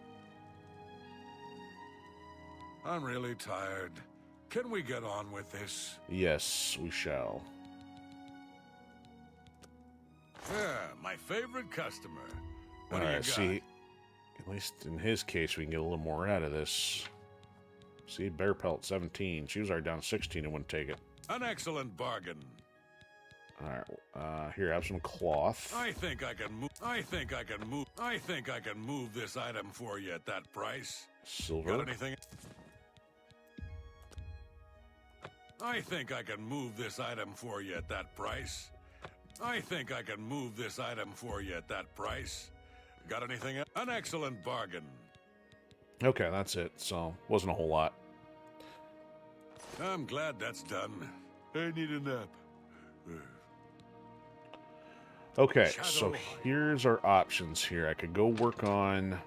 I'm really tired. Can we get on with this? Yes, we shall. Yeah, my favorite customer. What All do you right, got? see, at least in his case, we can get a little more out of this. See, Bear Pelt 17. She was already down 16 and wouldn't take it. An excellent bargain. All right, here, have some cloth. I think I can move this item for you at that price. Silver. Got anything? I think I can move this item for you at that price. I think I can move this item for you at that price. Got anything? An excellent bargain. Okay, that's it. So, wasn't a whole lot. I'm glad that's done. I need a nap. Okay, so here's our options here. I could go work on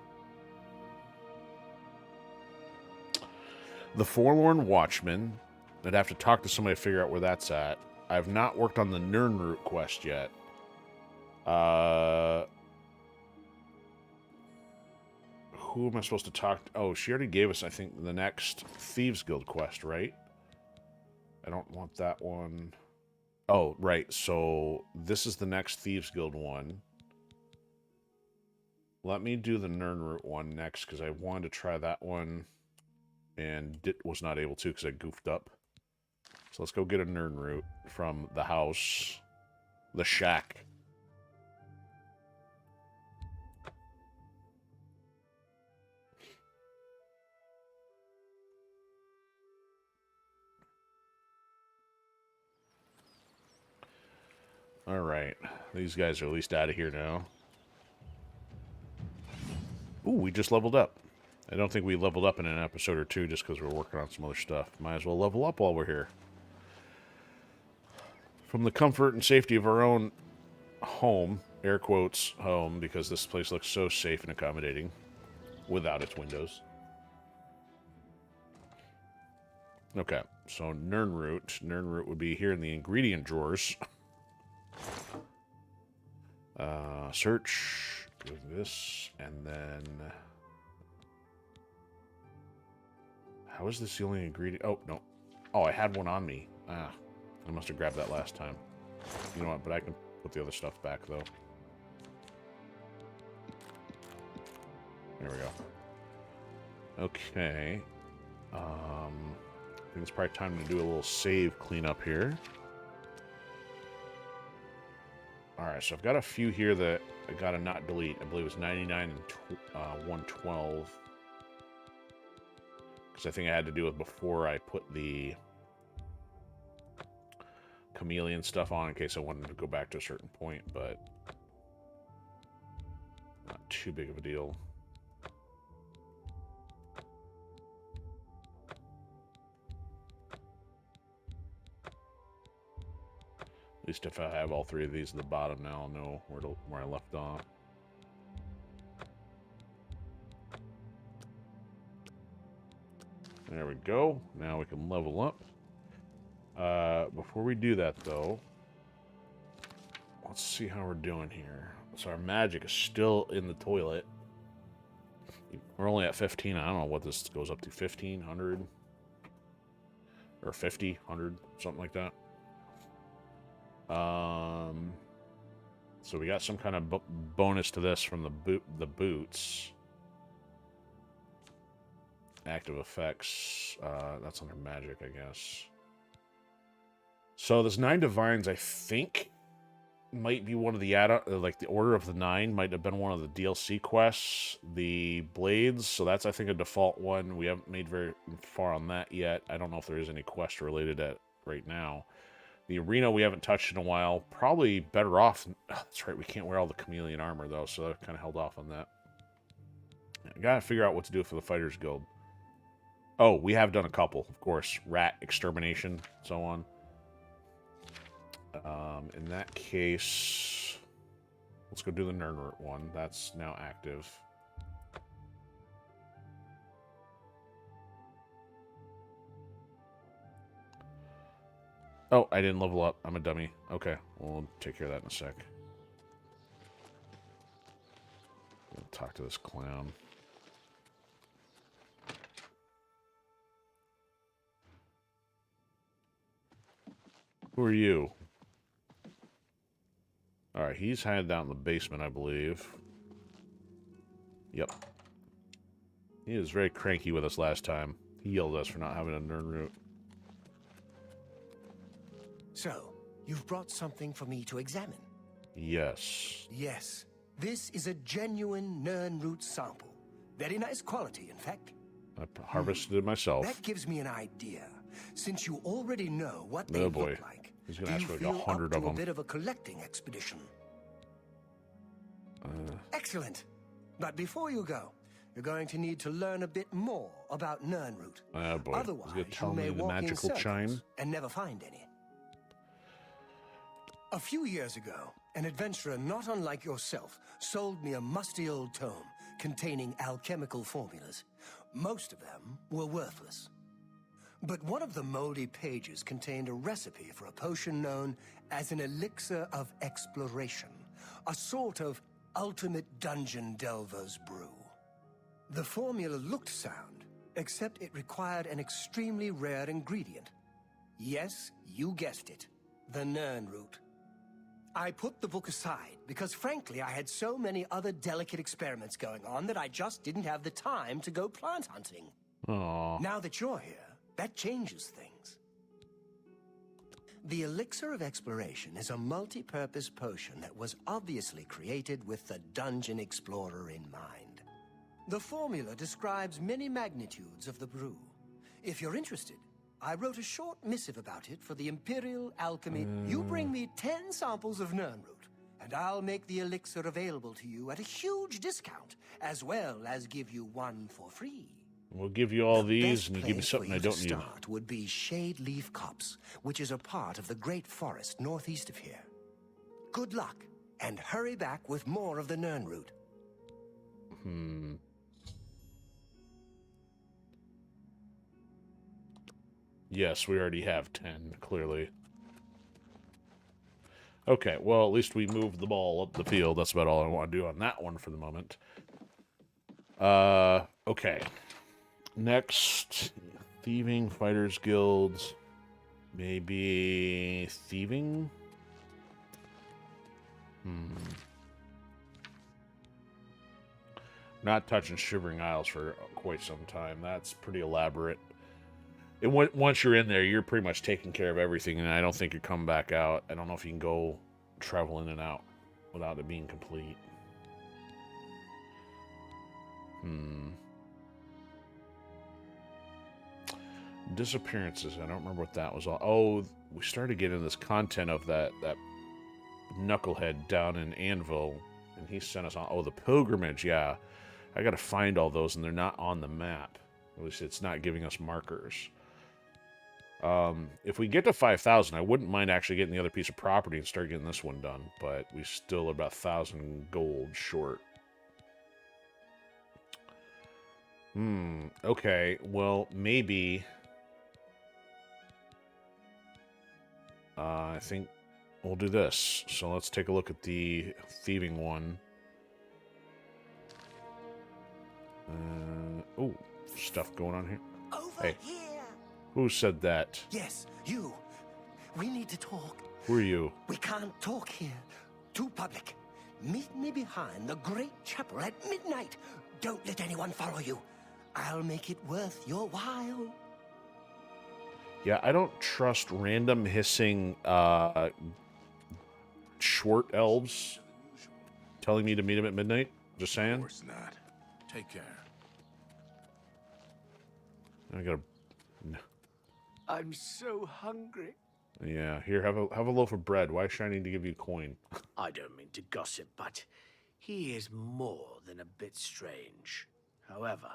the Forlorn Watchman. I'd have to talk to somebody to figure out where that's at. I've not worked on the Nirnroot quest yet. Who am I supposed to talk to? Oh, she already gave us, I think, the next Thieves Guild quest, right? I don't want that one. Oh, right. So this is the next Thieves Guild one. Let me do the Nirnroot one next because I wanted to try that one and was not able to because I goofed up. So let's go get a Nirnroot from the house, the shack. All right, these guys are at least out of here now. Ooh, we just leveled up. I don't think we leveled up in an episode or two just because we're working on some other stuff. Might as well level up while we're here. From the comfort and safety of our own home, air quotes home, because this place looks so safe and accommodating without its windows. Okay, so Nirnroot. Nirnroot would be here in the ingredient drawers. Search, go this, and then... How is this the only ingredient? Oh, no. Oh, I had one on me. Ah, I must have grabbed that last time. You know what, but I can put the other stuff back, though. There we go. Okay. I think it's probably time to do a little save cleanup here. Alright, so I've got a few here that I gotta not delete. I believe it's 99 and 112. Because I think I had to do it before I put the chameleon stuff on in case I wanted to go back to a certain point, but not too big of a deal. least if I have all three of these at the bottom now, I'll know where I left off. There we go. Now we can level up. Before we do that, though, let's see how we're doing here. So our magic is still in the toilet. We're only at 15. I don't know what this goes up to. 1,500? Or 50, 100, something like that. So we got some kind of bonus to this from the boots. Active effects. That's under magic, I guess. So this 9 Divines, I think, might be one of the like the Order of the 9 might have been one of the DLC quests. The Blades, so that's I think a default one. We haven't made very far on that yet. I don't know if there is any quest related to it right now. The Arena we haven't touched in a while. Probably better off. Oh, that's right, we can't wear all the chameleon armor though, so I kind of held off on that. I gotta figure out what to do for the Fighters Guild. Oh, we have done a couple, of course. Rat extermination, so on. In that case, let's go do the Nernroot one. That's now active. Oh, I didn't level up. I'm a dummy. Okay, we'll take care of that in a sec. We'll talk to this clown. Who are you? Alright, he's hiding down in the basement, I believe. Yep. He was very cranky with us last time. He yelled at us for not having a Nernroot. So, you've brought something for me to examine? Yes. Yes. This is a genuine Nernroot sample. Very nice quality, in fact. I harvested it myself. That gives me an idea. Since you already know what they look like, he's gonna ask for like 100 of them. A bit of a collecting expedition. Excellent. But before you go, you're going to need to learn a bit more about Nernroot. Oh boy. Otherwise, he's gonna tell you may me the walk in magical chime circles and never find any. A few years ago, an adventurer not unlike yourself sold me a musty old tome containing alchemical formulas. Most of them were worthless. But one of the moldy pages contained a recipe for a potion known as an elixir of exploration, a sort of ultimate dungeon delver's brew. The formula looked sound, except it required an extremely rare ingredient. Yes, you guessed it, the Nernroot. I put the book aside because, frankly, I had so many other delicate experiments going on that I just didn't have the time to go plant hunting. Aww. Now that you're here, that changes things. The Elixir of Exploration is a multi-purpose potion that was obviously created with the Dungeon Explorer in mind. The formula describes many magnitudes of the brew. If you're interested, I wrote a short missive about it for the Imperial Alchemy. You bring me 10 samples of Nernroot, and I'll make the elixir available to you at a huge discount, as well as give you one for free. We'll give you all these, and you give me something I don't need. The best place to start would be Shade Leaf Copse, which is a part of the Great Forest northeast of here. Good luck, and hurry back with more of the Nernroot. Yes, we already have 10, clearly. Okay, well, at least we moved the ball up the field. That's about all I want to do on that one for the moment. Okay. Next, thieving, fighters guilds, maybe thieving? Not touching Shivering Isles for quite some time. That's pretty elaborate. And once you're in there, you're pretty much taking care of everything, and I don't think you're coming back out. I don't know if you can go travel in and out without it being complete. Disappearances. I don't remember what that was all. Oh, we started getting this content of that knucklehead down in Anvil, and he sent us on. Oh, the pilgrimage. Yeah, I got to find all those, and they're not on the map. At least it's not giving us markers. If we get to 5,000, I wouldn't mind actually getting the other piece of property and start getting this one done, but we still are about 1,000 gold short. Okay, well, maybe... I think we'll do this. So let's take a look at the thieving one. Oh, stuff going on here. Over here. Who said that? Yes, you. We need to talk. Who are you? We can't talk here. Too public. Meet me behind the great chapel at midnight. Don't let anyone follow you. I'll make it worth your while. Yeah, I don't trust random hissing short elves telling me to meet him at midnight. Just saying. Of course not. Take care. I gotta... I'm so hungry. Yeah, here, have a loaf of bread. Why should I need to give you a coin? I don't mean to gossip, but he is more than a bit strange. However,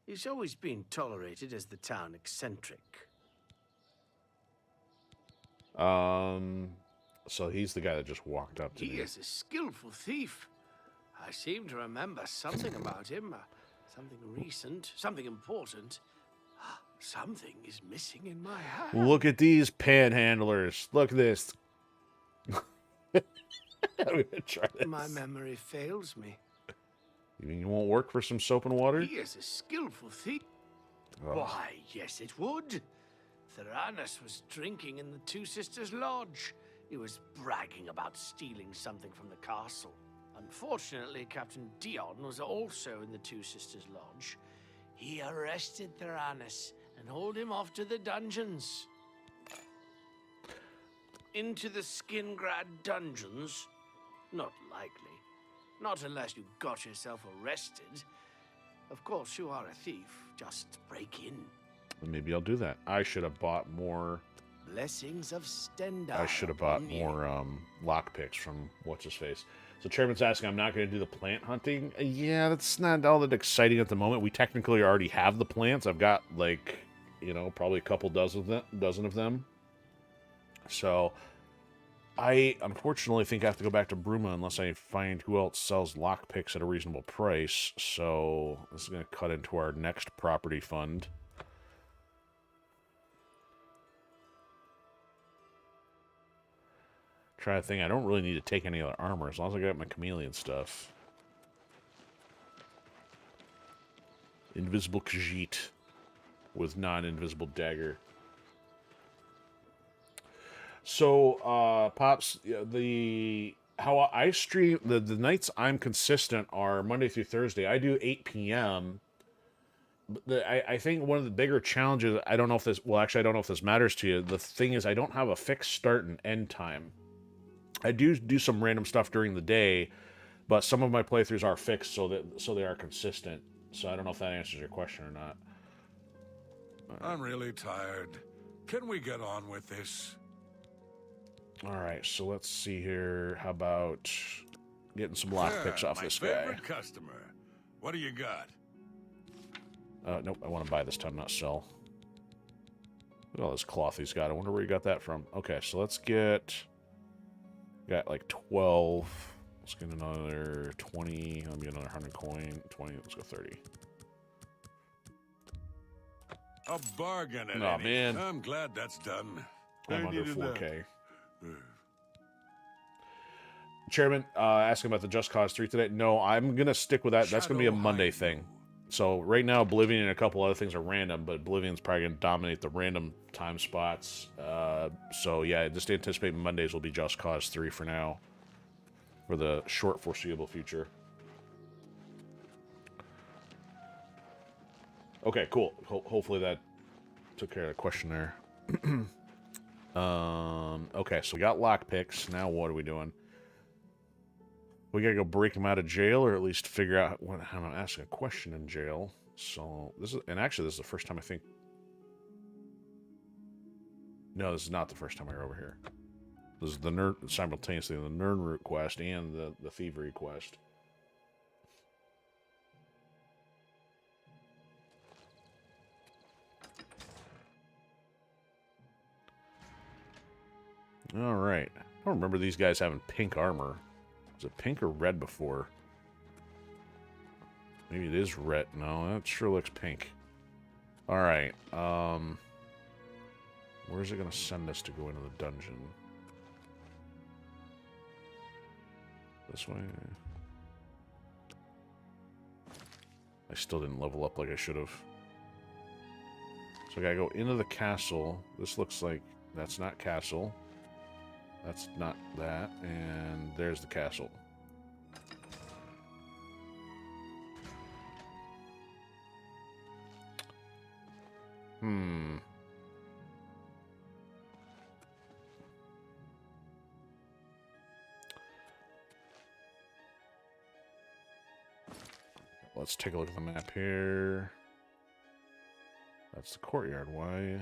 he's always been tolerated as the town eccentric. So he's the guy that just walked up to me. He is a skillful thief. I seem to remember something about him. Something recent, something important. Something is missing in my hand. Look at these panhandlers. Look at this. I'm gonna try this. My memory fails me. You mean you won't work for some soap and water? He is a skillful thief. Oh. Why, yes, it would. Theranos was drinking in the Two Sisters Lodge. He was bragging about stealing something from the castle. Unfortunately, Captain Dion was also in the Two Sisters Lodge. He arrested Theranos and hauled him off to the dungeons. Into the Skingrad dungeons? Not likely. Not unless you got yourself arrested. Of course, you are a thief. Just break in. Maybe I'll do that. I should have bought more... Blessings of Stendhal. I should have bought more lockpicks from what's-his-face. So Chairman's asking, I'm not going to do the plant hunting. Yeah, that's not all that exciting at the moment. We technically already have the plants. I've got, like, you know, probably a couple dozen of them. So I unfortunately think I have to go back to Bruma unless I find who else sells lockpicks at a reasonable price. So this is going to cut into our next property fund. Try to think. I don't really need to take any other armor as long as I got my chameleon stuff. Invisible Khajiit with non-invisible dagger. So, Pops, how I stream, the nights I'm consistent are Monday through Thursday. I do 8 p.m. I think one of the bigger challenges, I don't know if this, well, actually, I don't know if this matters to you. The thing is, I don't have a fixed start and end time. I do some random stuff during the day, but some of my playthroughs are fixed so they are consistent. So I don't know if that answers your question or not. I'm really tired. Can we get on with this? All right, so let's see here. How about getting some lockpicks off this guy? My favorite customer. What do you got? Nope, I want to buy this time, not sell. Look at all this cloth he's got. I wonder where he got that from. Okay, so let's get... Got like 12. Let's get another 20. Let me get another 100 coin. 20. Let's go 30. A bargain at Aw, any. man. I'm glad that's done. I'm I under needed 4K. that. Chairman, asking about the Just Cause 3 today. No, I'm going to stick with that. That's going to be a Shadow Monday Hide. thing. So right now, Oblivion and a couple other things are random, but Oblivion's probably going to dominate the random time spots. So yeah, just anticipate Mondays will be Just Cause 3 for now, for the short foreseeable future. Okay, cool. Hopefully that took care of the question there. Okay, so we got lockpicks. Now what are we doing? We gotta go break him out of jail, or at least figure out how to ask a question in jail. So this is, and actually, this is the first time I think. No, this is not the first time I go over here. This is the simultaneously the Nernroot quest and the thievery quest. All right. I don't remember these guys having pink armor. Was it pink or red before? Maybe it is red. No, that sure looks pink. All right. Where's it going to send us to go into the dungeon? This way? I still didn't level up like I should have. So I gotta go into the castle. This looks like that's not castle. That's not that. And there's the castle. Let's take a look at the map here. That's the courtyard. Why?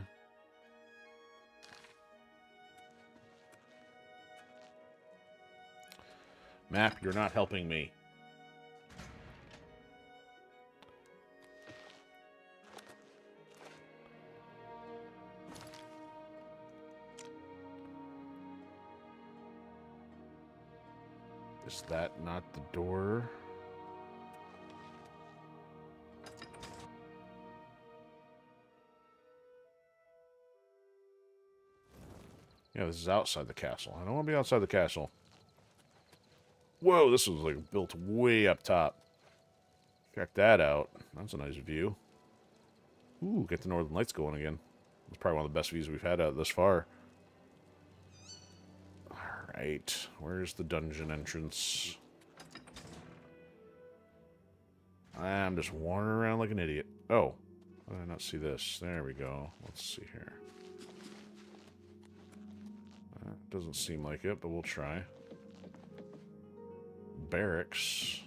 Map, you're not helping me. Is that not the door? Yeah, this is outside the castle. I don't want to be outside the castle. Whoa, this was like built way up top. Check that out. That's a nice view. Ooh, get the northern lights going again. It's probably one of the best views we've had out thus far. Alright, where's the dungeon entrance? I'm just wandering around like an idiot. Oh, how did I not see this? There we go. Let's see here. Doesn't seem like it, but we'll try. Barracks.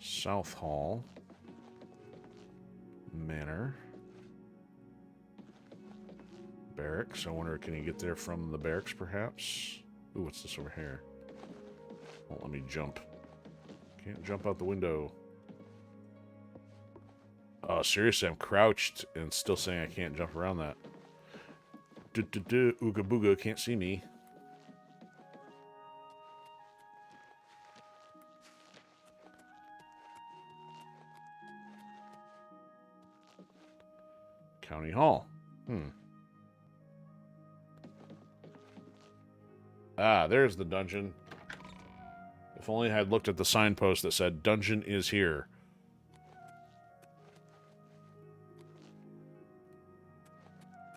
South Hall. Manor. Barracks. I wonder, can you get there from the barracks, perhaps? Ooh, what's this over here? Won't let me jump. Can't jump out the window. Oh, seriously, I'm crouched and still saying I can't jump around that. Ooga booga, can't see me. County Hall. Ah, there's the dungeon. If only I had looked at the signpost that said, "Dungeon is here."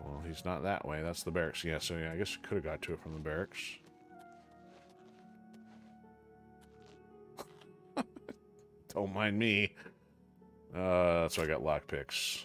Well, he's not that way. That's the barracks. Yeah, so yeah, I guess you could have got to it from the barracks. Don't mind me. That's why I got lockpicks.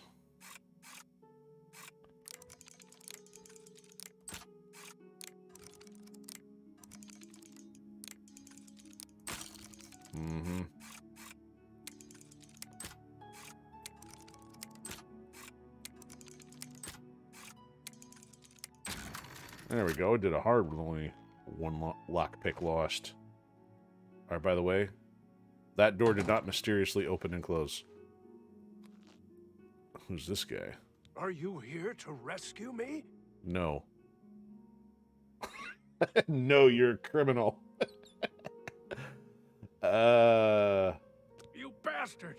There we go. Did a hard with only one lockpick lost. Alright, by the way, that door did not mysteriously open and close. Who's this guy? Are you here to rescue me? No. No, you're a criminal. You bastard!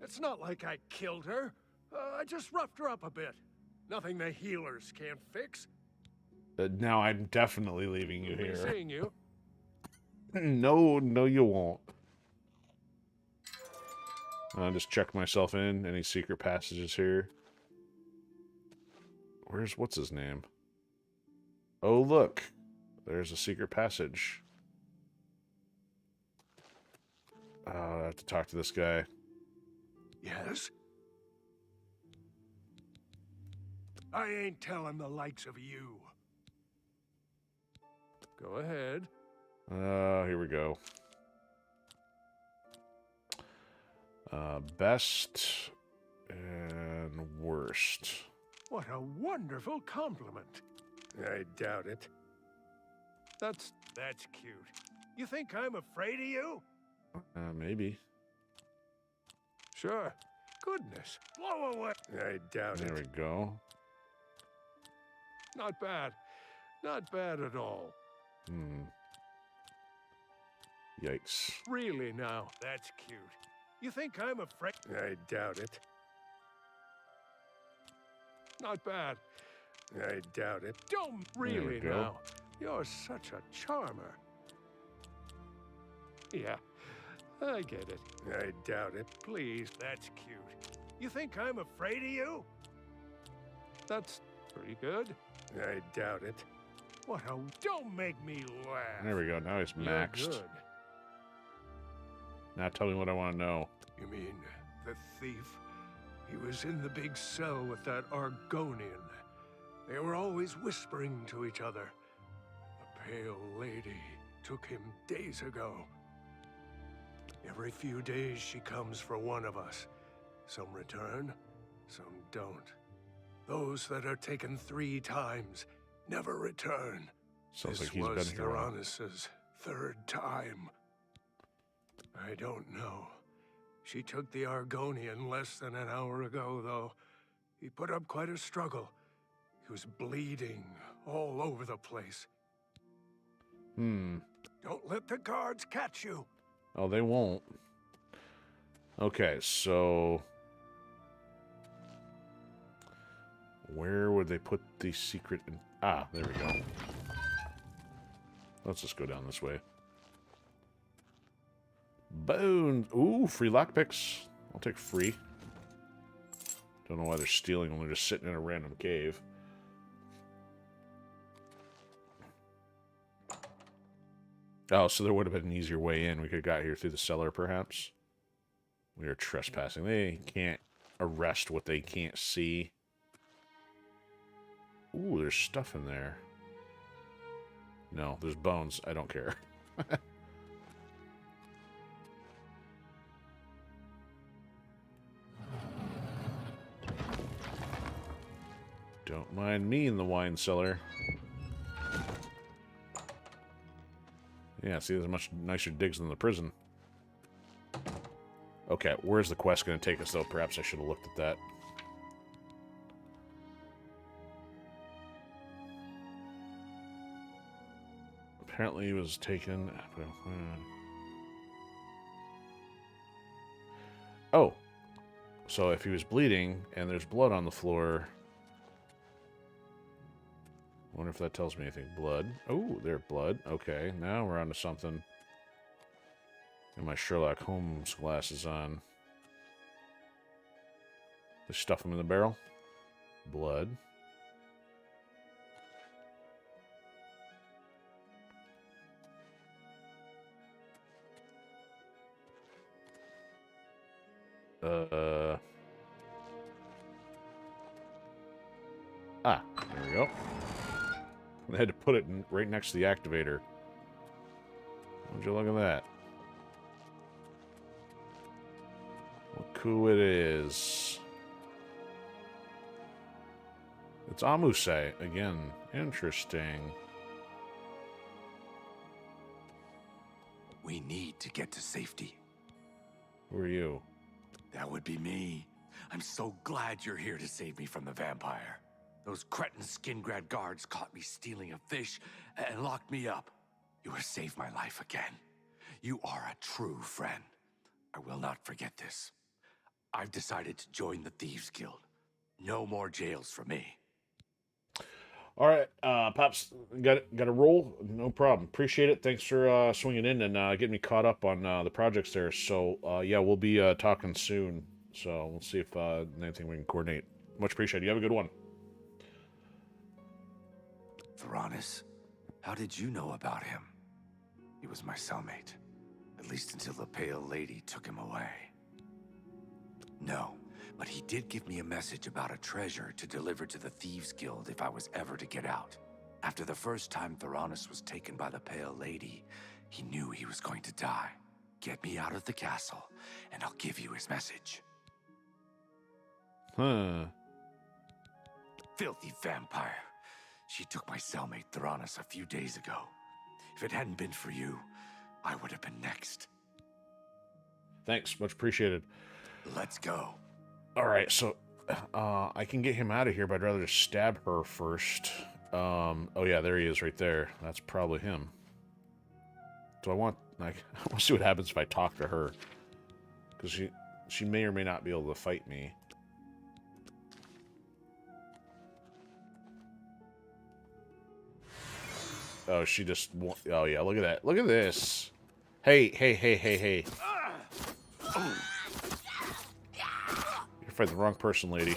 It's not like I killed her. I just roughed her up a bit. Nothing the healers can't fix. Now I'm definitely leaving you here. Seeing you. No, you won't. I'll just check myself in. Any secret passages here? What's his name? Oh, look. There's a secret passage. I have to talk to this guy. Yes? I ain't telling the likes of you. Go ahead. Here we go. Best and worst. What a wonderful compliment. I doubt it. That's cute. You think I'm afraid of you? Maybe. Sure. Goodness. Blow away. I doubt it. There we go. Not bad. Not bad at all. Yikes. Really now, that's cute. You think I'm afraid? I doubt it. Not bad. I doubt it. Don't really now. You're such a charmer. Yeah, I get it. I doubt it. Please, that's cute. You think I'm afraid of you? That's pretty good. I doubt it. What a... Don't make me laugh. There we go. Now he's You're maxed. good. Now tell me what I want to know. You mean the thief? He was in the big cell with that Argonian. They were always whispering to each other. The Pale Lady took him days ago. Every few days she comes for one of us. Some return, some don't. Those that are taken 3 times never return. Sounds This like he's was been here. Theranos' 3rd time. I don't know. She took the Argonian less than an hour ago, though. He put up quite a struggle. He was bleeding all over the place. Don't let the guards catch you. Oh, they won't. Okay, so... where would they put the secret... Ah, there we go. Let's just go down this way. Bones! Ooh, free lockpicks. I'll take free. Don't know why they're stealing when they're just sitting in a random cave. Oh, so there would have been an easier way in. We could have got here through the cellar, perhaps. We are trespassing. They can't arrest what they can't see. Ooh, there's stuff in there. No, there's bones. I don't care. Don't mind me in the wine cellar. Yeah, see, there's much nicer digs than the prison. Okay, where's the quest going to take us, though? Perhaps I should have looked at that. Apparently he was taken... Oh! So if he was bleeding, and there's blood on the floor... I wonder if that tells me anything. Blood. Oh, there's blood. Okay, now we're on to something. Got my Sherlock Holmes glasses on. Just stuff them in the barrel. Blood. Ah, there we go. I had to put it right next to the activator. Would you look at that? Look who it is. It's Amuse again. Interesting. We need to get to safety. Who are you? That would be me. I'm so glad you're here to save me from the vampire. Those cretin Skingrad guards caught me stealing a fish and locked me up. You have saved my life again. You are a true friend. I will not forget this. I've decided to join the Thieves Guild. No more jails for me. All right, Pops, got a roll? No problem. Appreciate it. Thanks for swinging in and getting me caught up on the projects there. So, yeah, we'll be talking soon. So we'll see if anything we can coordinate. Much appreciated. You have a good one. Theranos, how did you know about him? He was my cellmate, at least until the Pale Lady took him away. No, but he did give me a message about a treasure to deliver to the Thieves Guild if I was ever to get out. After the first time Theranos was taken by the Pale Lady, he knew he was going to die. Get me out of the castle, and I'll give you his message. Huh. Filthy vampire. She took my cellmate Theranos a few days ago. If it hadn't been for you, I would have been next. Thanks. Much appreciated. Let's go. All right, so I can get him out of here, but I'd rather just stab her first. Oh yeah, there he is right there. That's probably him. Do I want, like, I want to see what happens if I talk to her. Because she may or may not be able to fight me. Oh, she just, oh yeah, look at that. Look at this. Hey, hey, hey, hey, hey. You're fighting the wrong person, lady.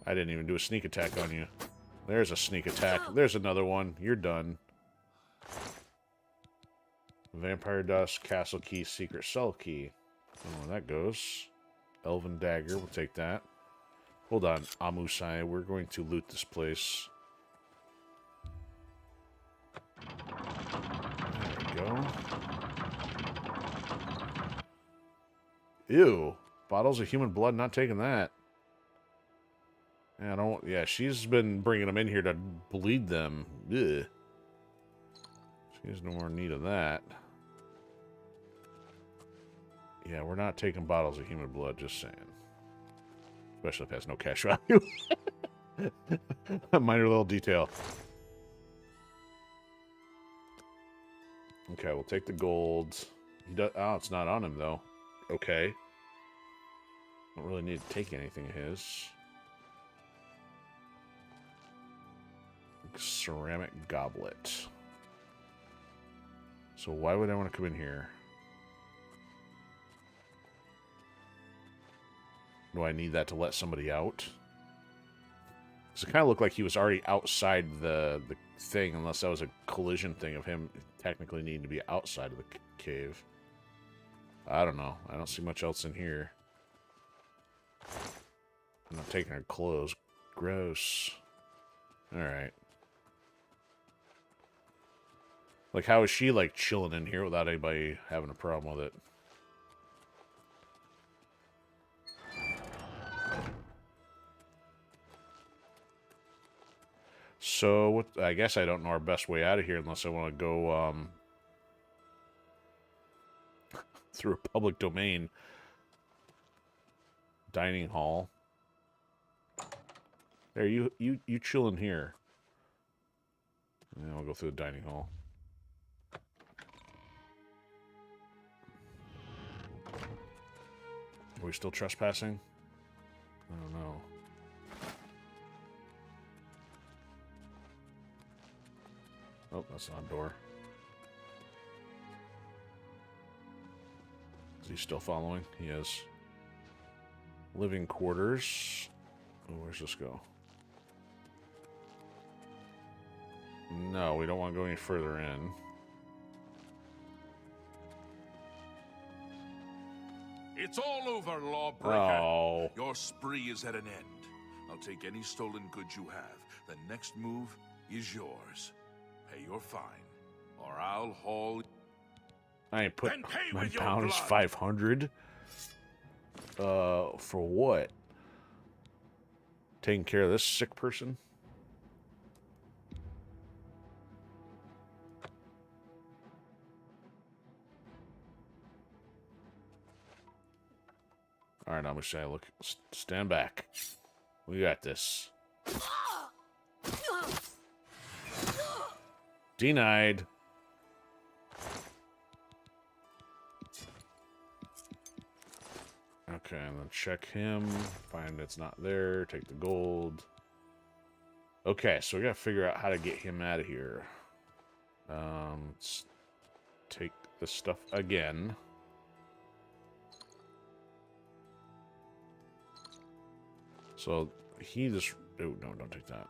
I didn't even do a sneak attack on you. There's a sneak attack. There's another one. You're done. Vampire dust, castle key, secret cell key. Oh, that goes. Elven dagger, we'll take that. Hold on, Amusai, we're going to loot this place. There we go. Ew. Bottles of human blood, not taking that. Yeah, she's been bringing them in here to bleed them. Ugh. She has no more need of that. Yeah, we're not taking bottles of human blood, just saying. Especially if it has no cash value. A minor little detail. Okay, we'll take the gold. Oh, it's not on him, though. Okay. Don't really need to take anything of his. Ceramic goblet. So why would I want to come in here? Do I need that to let somebody out? Because it kind of looked like he was already outside the thing, unless that was a collision thing of him technically needing to be outside of the cave. I don't know. I don't see much else in here. I'm not taking her clothes. Gross. Alright. Like, how is she, like, chilling in here without anybody having a problem with it? So, what, I guess I don't know our best way out of here unless I want to go, through a public domain. Dining hall. There, you chill in here. And then I'll go through the dining hall. Are we still trespassing? I don't know. Oh, that's not a door. Is he still following? He is. Living quarters. Oh, where's this go? No, we don't want to go any further in. It's all over, lawbreaker. Oh. Your spree is at an end. I'll take any stolen goods you have. The next move is yours. Pay your fine, or I'll haul... I ain't put Then pay my with your pound is blood. 500. For what? Taking care of this sick person? All right, I'm gonna say, look, stand back. We got this. Denied. Okay, and then check him. Find it's not there. Take the gold. Okay, so we gotta figure out how to get him out of here. Let's take this stuff again. So he just... Oh, no, don't take that.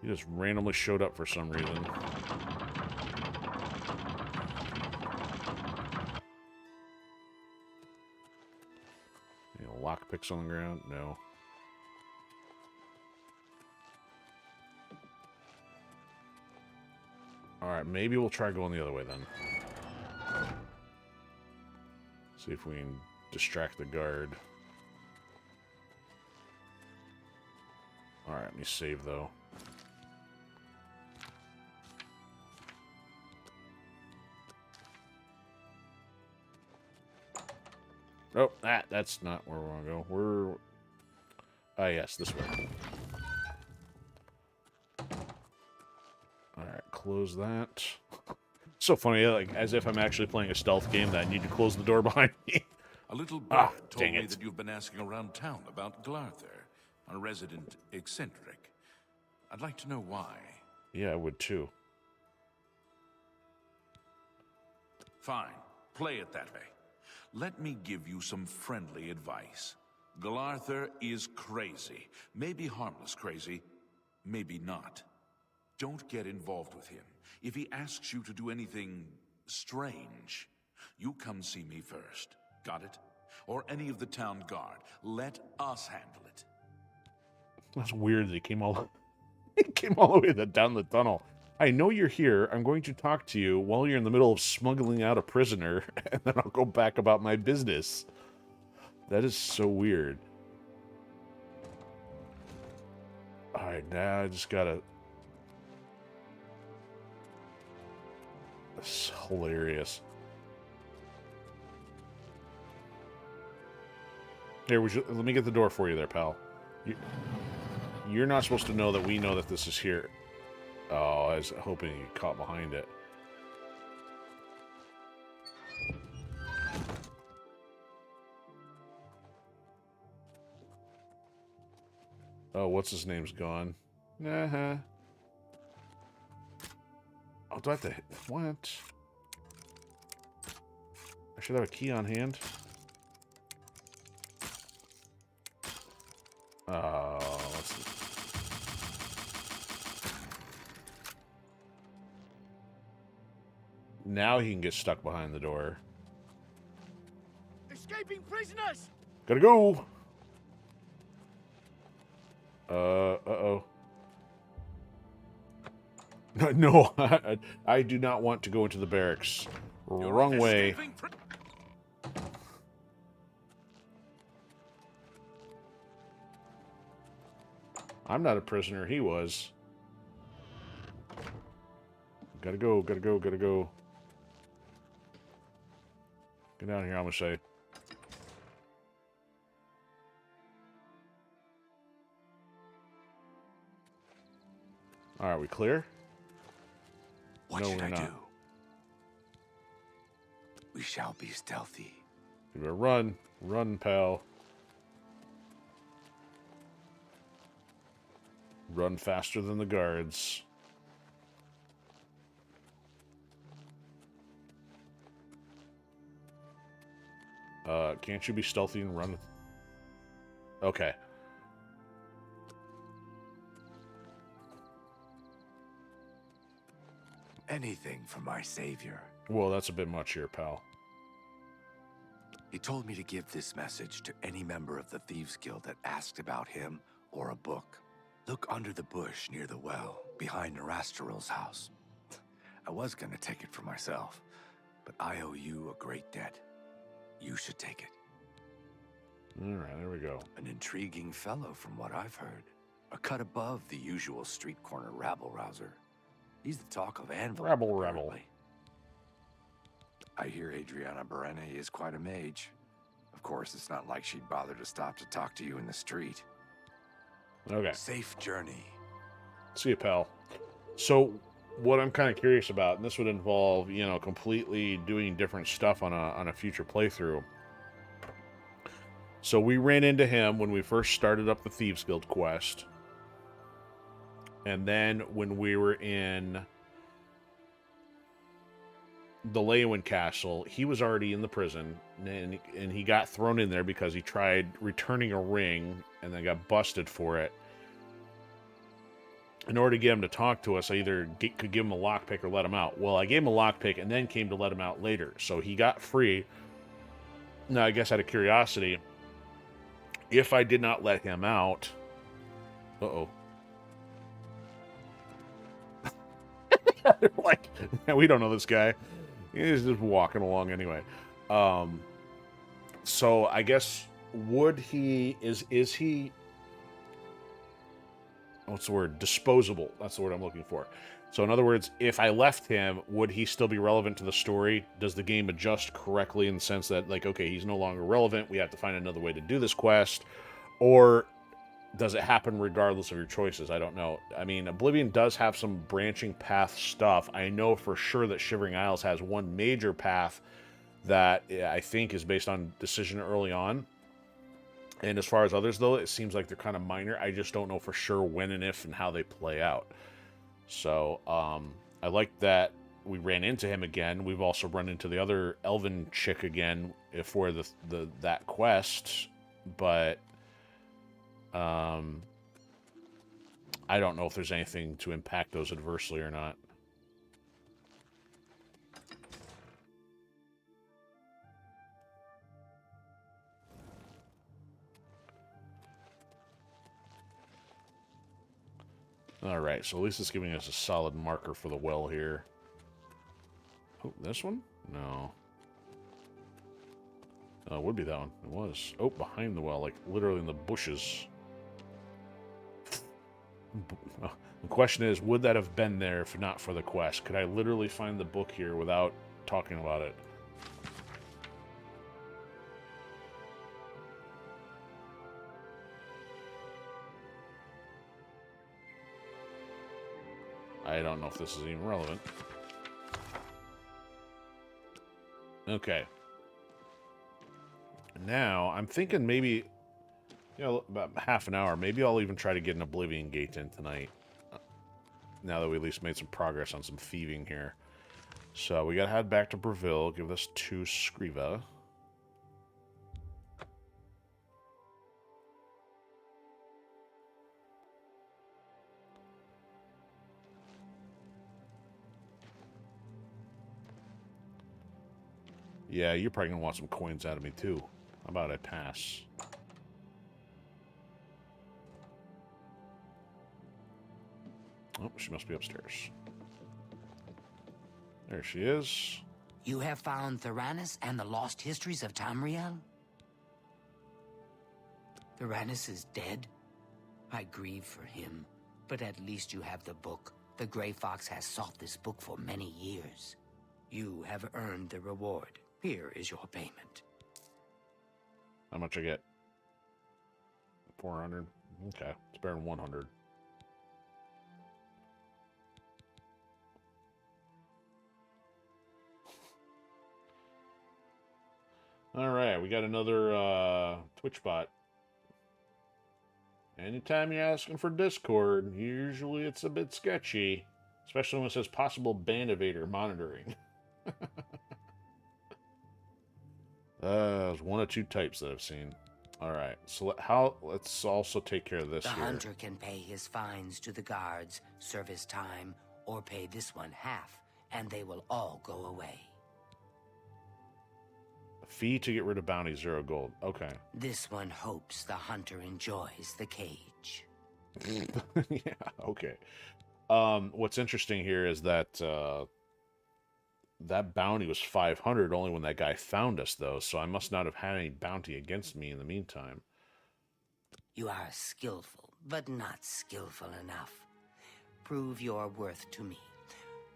He just randomly showed up for some reason. Any lockpicks on the ground? No. Alright, maybe we'll try going the other way then. See if we can distract the guard. Alright, let me save though. Oh, that's not where we want to go. We're... Ah, yes, this way. Alright, close that. So funny, like, as if I'm actually playing a stealth game that I need to close the door behind me. A little bird told dang me it. that you've been asking around town about Glarther, a resident eccentric. I'd like to know why. Yeah, I would too. Fine, play it that way. Let me give you some friendly advice. Glarther is crazy. Maybe harmless crazy, maybe not. Don't get involved with him. If he asks you to do anything strange, you come see me first. Got it? Or any of the town guard. Let us handle it. That's weird that he came all the way down the tunnel. I know you're here. I'm going to talk to you while you're in the middle of smuggling out a prisoner, and then I'll go back about my business. That is so weird. Alright, now I just gotta... That's hilarious. Here, let me get the door for you there, pal. You're not supposed to know that we know that this is here. Oh, I was hoping you caught behind it. Oh, what's his name's gone? Uh-huh. Oh, do I have to... What? I should have a key on hand. Let's see. Now he can get stuck behind the door. Escaping prisoners! Gotta go! Uh-oh. No, I do not want to go into the barracks. Wrong way. I'm not a prisoner, he was. Gotta go, gotta go, gotta go. Get down here, I'm gonna say. Alright, we clear? What No, should we're I not. do? We shall be stealthy. You better run. Run, pal. Run faster than the guards. Can't you be stealthy and run? Okay. Anything for my savior. Well, that's a bit much here, pal. He told me to give this message to any member of the Thieves Guild that asked about him or a book. Look under the bush near the well, behind Nerastarel's house. I was gonna take it for myself, but I owe you a great debt. You should take it. Alright, there we go. An intriguing fellow from what I've heard. A cut above the usual street corner rabble-rouser. He's the talk of Anvil. Rebel. apparently. I hear Adriana Berene is quite a mage. Of course, it's not like she'd bother to stop to talk to you in the street. Okay. Safe journey. See you, pal. So, what I'm kind of curious about, and this would involve, you know, completely doing different stuff on a future playthrough. So we ran into him when we first started up the Thieves Guild quest. And then when we were in the Leywin Castle, he was already in the prison, and he got thrown in there because he tried returning a ring and then got busted for it. In order to get him to talk to us, I either could give him a lockpick or let him out. Well, I gave him a lockpick and then came to let him out later. So he got free. Now, I guess out of curiosity, if I did not let him out... Uh-oh. Like, we don't know this guy. He's just walking along anyway. So I guess would he is he what's the word? Disposable. That's the word I'm looking for. So in other words, if I left him, would he still be relevant to the story? Does the game adjust correctly in the sense that, like, okay, he's no longer relevant, we have to find another way to do this quest? Or does it happen regardless of your choices? I don't know. I mean, Oblivion does have some branching path stuff. I know for sure that Shivering Isles has one major path that I think is based on decision early on. And as far as others, though, it seems like they're kind of minor. I just don't know for sure when and if and how they play out. So, I like that we ran into him again. We've also run into the other elven chick again for that quest, but I don't know if there's anything to impact those adversely or not. Alright, so at least it's giving us a solid marker for the well here. Oh, this one? No. Oh, it would be that one. It was. Oh, behind the well, like literally in the bushes. The question is, would that have been there if not for the quest? Could I literally find the book here without talking about it? I don't know if this is even relevant. Okay. Now, I'm thinking maybe, you know, about half an hour. Maybe I'll even try to get an Oblivion gate in tonight. Now that we at least made some progress on some thieving here. So, we gotta head back to Breville. Give this to Scriva. Yeah, you're probably gonna want some coins out of me too. How about I pass? Oh, she must be upstairs. There she is. You have found Theranos and the lost histories of Tamriel? Theranos is dead? I grieve for him, but at least you have the book. The Grey Fox has sought this book for many years. You have earned the reward. Here is your payment. How much I get? 400. Okay, it's better than 100. All right, we got another Twitch bot. Anytime you're asking for Discord, usually it's a bit sketchy, especially when it says possible band evader monitoring. There's one or two types that I've seen. All right, so let's also take care of this The here. hunter can pay his fines to the guards, serve his time, or pay this one half, and they will all go away. A fee to get rid of bounty, 0 gold. Okay. This one hopes the hunter enjoys the cage. Yeah, okay. What's interesting here is that that bounty was 500 only when that guy found us, though, so I must not have had any bounty against me in the meantime. You are skillful, but not skillful enough. Prove your worth to me.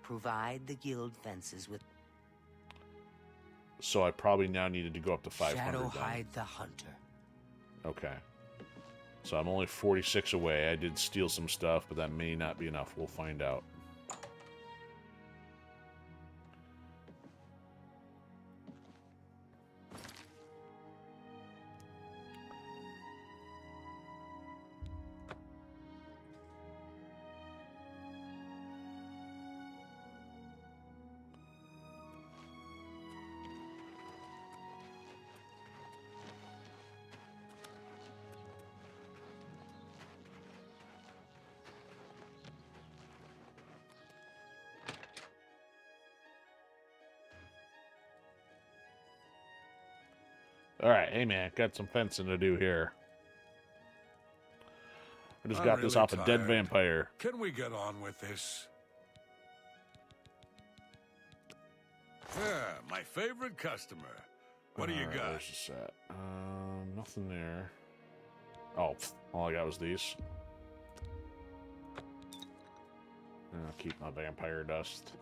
Provide the guild fences with... So I probably now needed to go up to 500 Shadow then. hide the hunter. Okay. So I'm only 46 away. I did steal some stuff, but that may not be enough. We'll find out. Alright, hey man, got some fencing to do here. I just got this off a dead vampire. Can we get on with this? Yeah, my favorite customer. What do you got? Where's this at? Nothing there. Oh, all I got was these. I'll keep my vampire dust.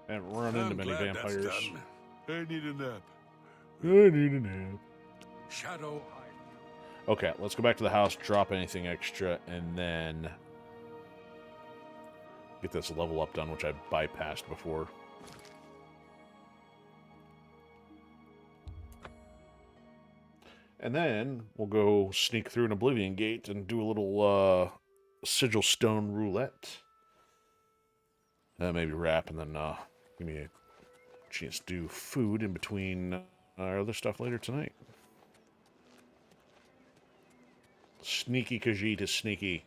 I haven't run into many vampires. I need a nap. I need a nap. Shadow. Okay, let's go back to the house, drop anything extra, and then get this level up done, which I bypassed before. And then we'll go sneak through an Oblivion gate and do a little sigil stone roulette. Maybe wrap, and then give me a chance to do food in between our other stuff later tonight. Sneaky Khajiit is sneaky.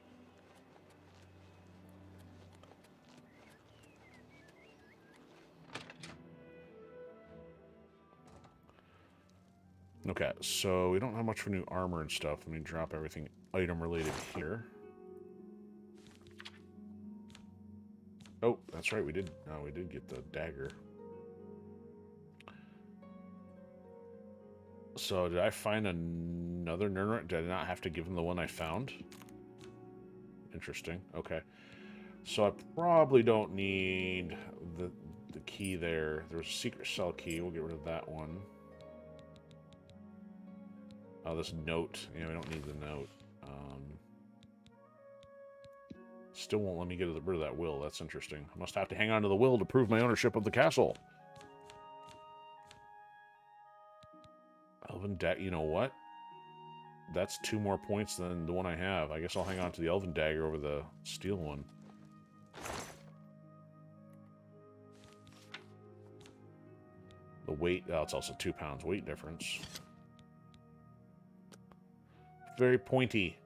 Okay, so we don't have much for new armor and stuff. Let me drop everything item related here. Oh, that's right, we did get the dagger. So did I find another nerd? Did I not have to give him the one I found? Interesting. Okay. So I probably don't need the key there. There's a secret cell key. We'll get rid of that one. Oh, this note. Yeah, we don't need the note. Still won't let me get rid of that will. That's interesting. I must have to hang on to the will to prove my ownership of the castle. Elven dagger. You know what? That's 2 more points than the one I have. I guess I'll hang on to the elven dagger over the steel one. The weight. Oh, it's also 2 pounds weight difference. Very pointy.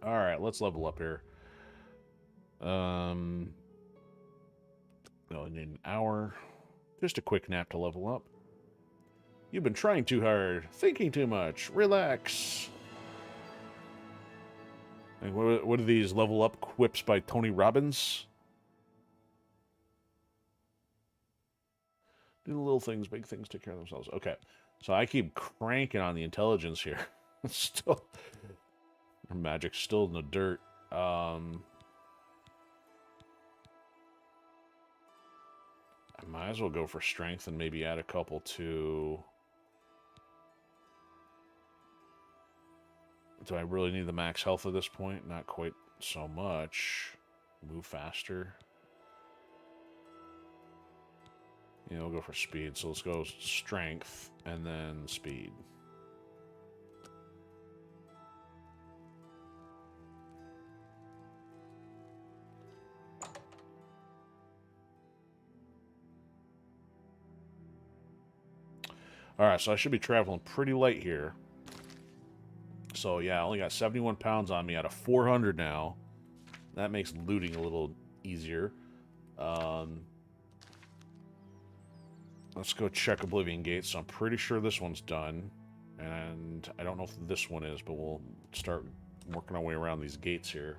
All right, let's level up here. Oh, in an hour. Just a quick nap to level up. You've been trying too hard, thinking too much. Relax. Like, what are these level up quips by Tony Robbins? Do the little things, big things take care of themselves. Okay, so I keep cranking on the intelligence here. Still, magic's still in the dirt. I might as well go for strength and maybe add a couple to... Do I really need the max health at this point? Not quite so much. Move faster. Yeah, we'll go for speed. So let's go strength and then speed. Alright, so I should be traveling pretty light here. So yeah, I only got 71 pounds on me out of 400 now. That makes looting a little easier. Let's go check Oblivion Gate. So I'm pretty sure this one's done. And I don't know if this one is, but we'll start working our way around these gates here.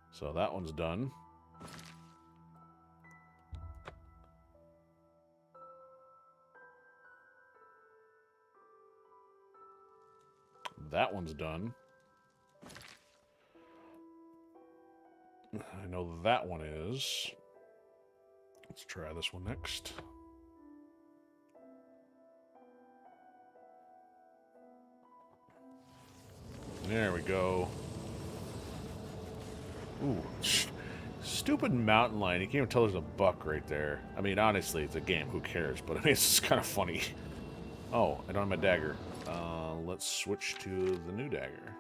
So that one's done. That one's done. I know that one is. Let's try this one next. There we go. Ooh. Stupid mountain lion. You can't even tell there's a buck right there. I mean, honestly, it's a game. Who cares? But I mean, it's kind of funny. Oh, I don't have my dagger. Let's switch to the new dagger.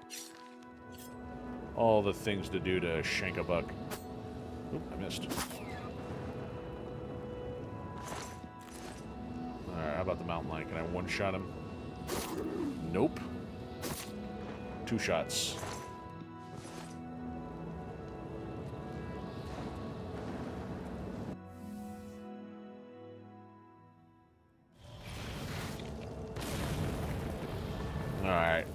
All the things to do to shank a buck. Oop, I missed. Alright, how about the mountain lion? Can I one-shot him? Nope. 2 shots. Alright.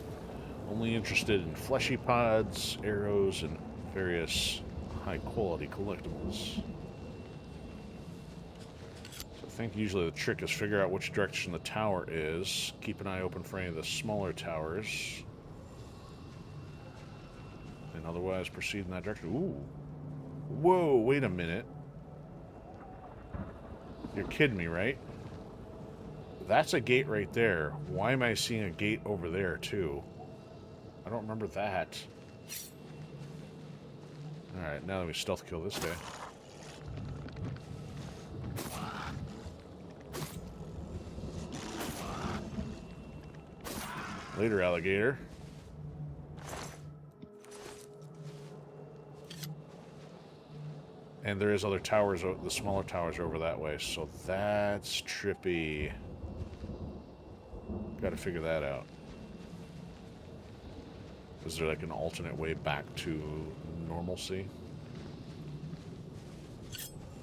Only interested in fleshy pods, arrows, and various high quality collectibles. So I think usually the trick is figure out which direction the tower is. Keep an eye open for any of the smaller towers. And otherwise proceed in that direction. Ooh. Whoa, wait a minute. You're kidding me, right? That's a gate right there. Why am I seeing a gate over there, too? I don't remember that. Alright, now let me stealth kill this guy. Later, alligator. And there is other towers, the smaller towers are over that way, so that's trippy. Gotta figure that out. Is there like an alternate way back to normalcy?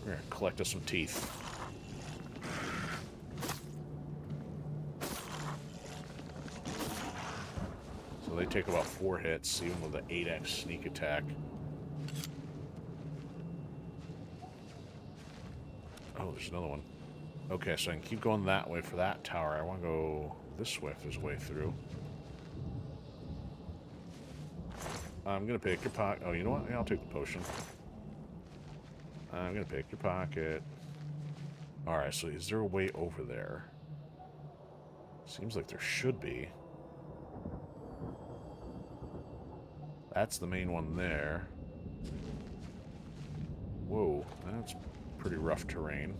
Here, collect us some teeth. So they take about 4 hits, even with an 8x sneak attack. Oh, there's another one. Okay, so I can keep going that way for that tower. I want to go this way if there's a way through. I'm going to pick your pocket. Oh, you know what? Yeah, I'll take the potion. I'm going to pick your pocket. Alright, so is there a way over there? Seems like there should be. That's the main one there. Whoa, that's pretty rough terrain.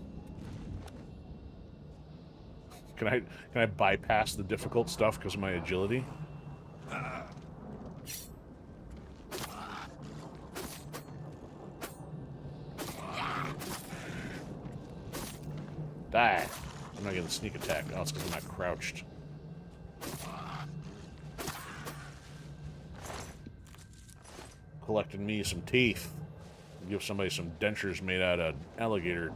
Can I bypass the difficult stuff because of my agility? Die! I'm not getting sneak attack. Oh, it's because I'm not crouched. Collecting me some teeth. Give somebody some dentures made out of alligator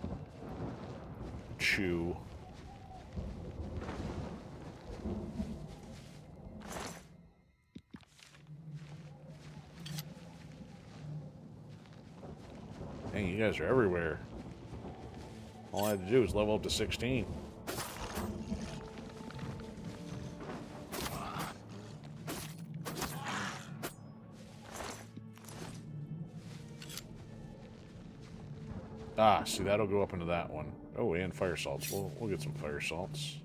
chew. Dang, you guys are everywhere. All I had to do was level up to 16. Ah, see, that'll go up into that one. Oh, and fire salts. We'll get some fire salts.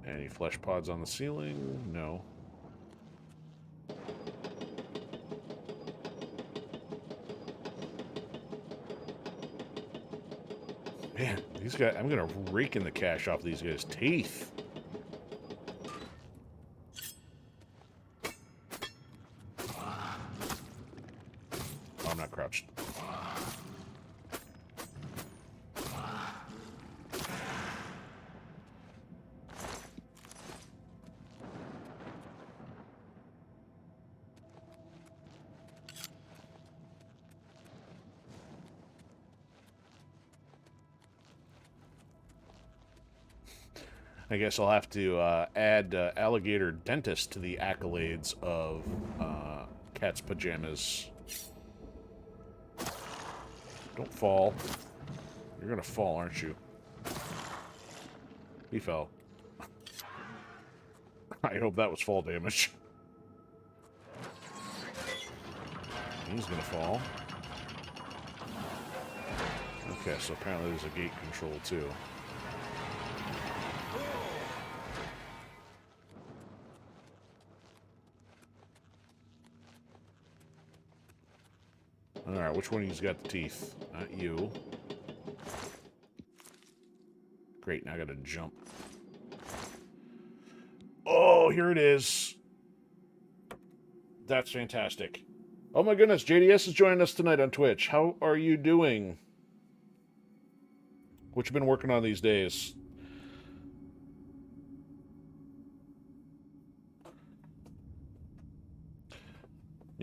Any flesh pods on the ceiling? No. Man, these guys, I'm gonna rake in the cash off these guys' teeth. Oh, I'm not crouched. I guess I'll have to add alligator dentist to the accolades of cat's pajamas. Don't fall. You're gonna fall, aren't you? He fell. I hope that was fall damage. He's gonna fall. Okay, so apparently there's a gate control too. Alright, which one of you's got the teeth? Not you. Great, now I gotta jump. Oh, here it is. That's fantastic. Oh my goodness, JDS is joining us tonight on Twitch. How are you doing? What you been working on these days?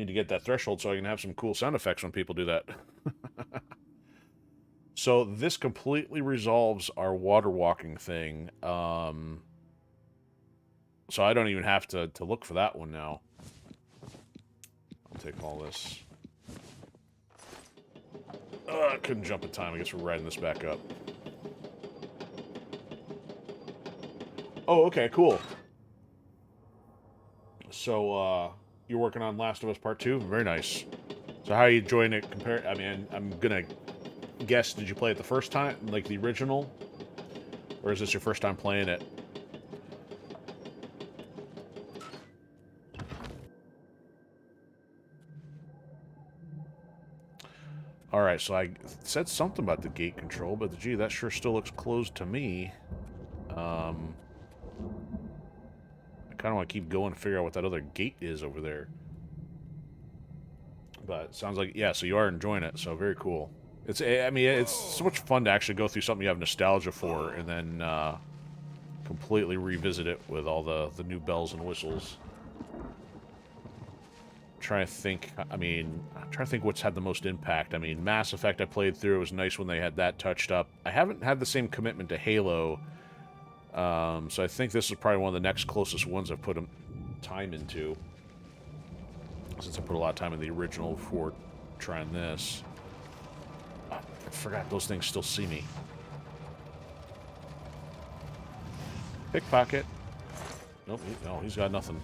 need to get that threshold so I can have some cool sound effects when people do that. So this completely resolves our water walking thing. So I don't even have to look for that one now. I'll take all this. I couldn't jump in time. I guess we're riding this back up. Oh, okay, cool. So, you're working on Last of Us Part 2? Very nice. So how are you enjoying it compared? I mean, I'm gonna guess, did you play it the first time, like the original? Or is this your first time playing it? Alright, so I said something about the gate control, but gee, that sure still looks closed to me. I kind of want to keep going and figure out what that other gate is over there. But sounds like, yeah, so you are enjoying it, so very cool. I mean, it's so much fun to actually go through something you have nostalgia for and then completely revisit it with all the new bells and whistles. I'm trying to think what's had the most impact. I mean, Mass Effect I played through. It was nice when they had that touched up. I haven't had the same commitment to Halo, so I think this is probably one of the next closest ones I've put time into, since I put a lot of time in the original before trying this. I forgot those things still see me. Pickpocket. Nope, no, he's got nothing.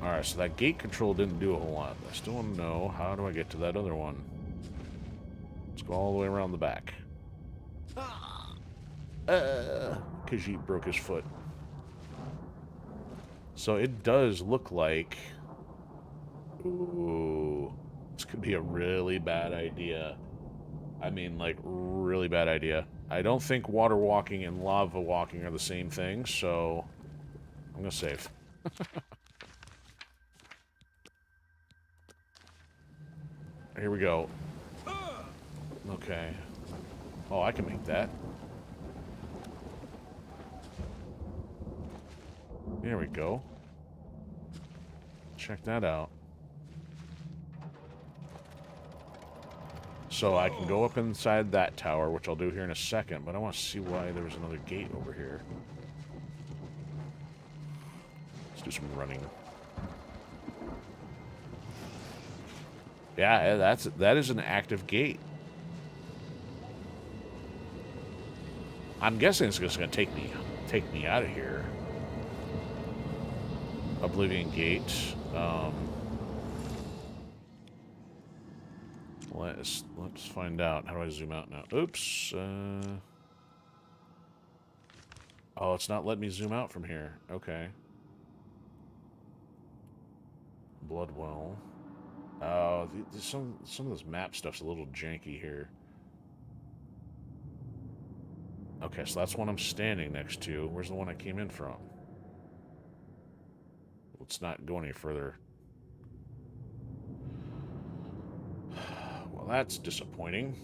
Alright, so that gate control didn't do a whole lot. I still want to know, how do I get to that other one? Let's go all the way around the back. Khajiit broke his foot. So it does look like... Ooh, this could be a really bad idea. I mean, like, really bad idea. I don't think water walking and lava walking are the same thing, so I'm gonna save. Here we go. Okay. Oh, I can make that. There we go. Check that out. So I can go up inside that tower, which I'll do here in a second, but I want to see why there was another gate over here. Let's do some running. Yeah, that is an active gate. I'm guessing it's just going to take me out of here. Oblivion gate. Let's find out. How do I zoom out now? Oops. Oh, it's not letting me zoom out from here. Okay. Bloodwell. Oh, some of this map stuff's a little janky here. Okay, so that's one I'm standing next to. Where's the one I came in from? Let's not go any further. Well, that's disappointing.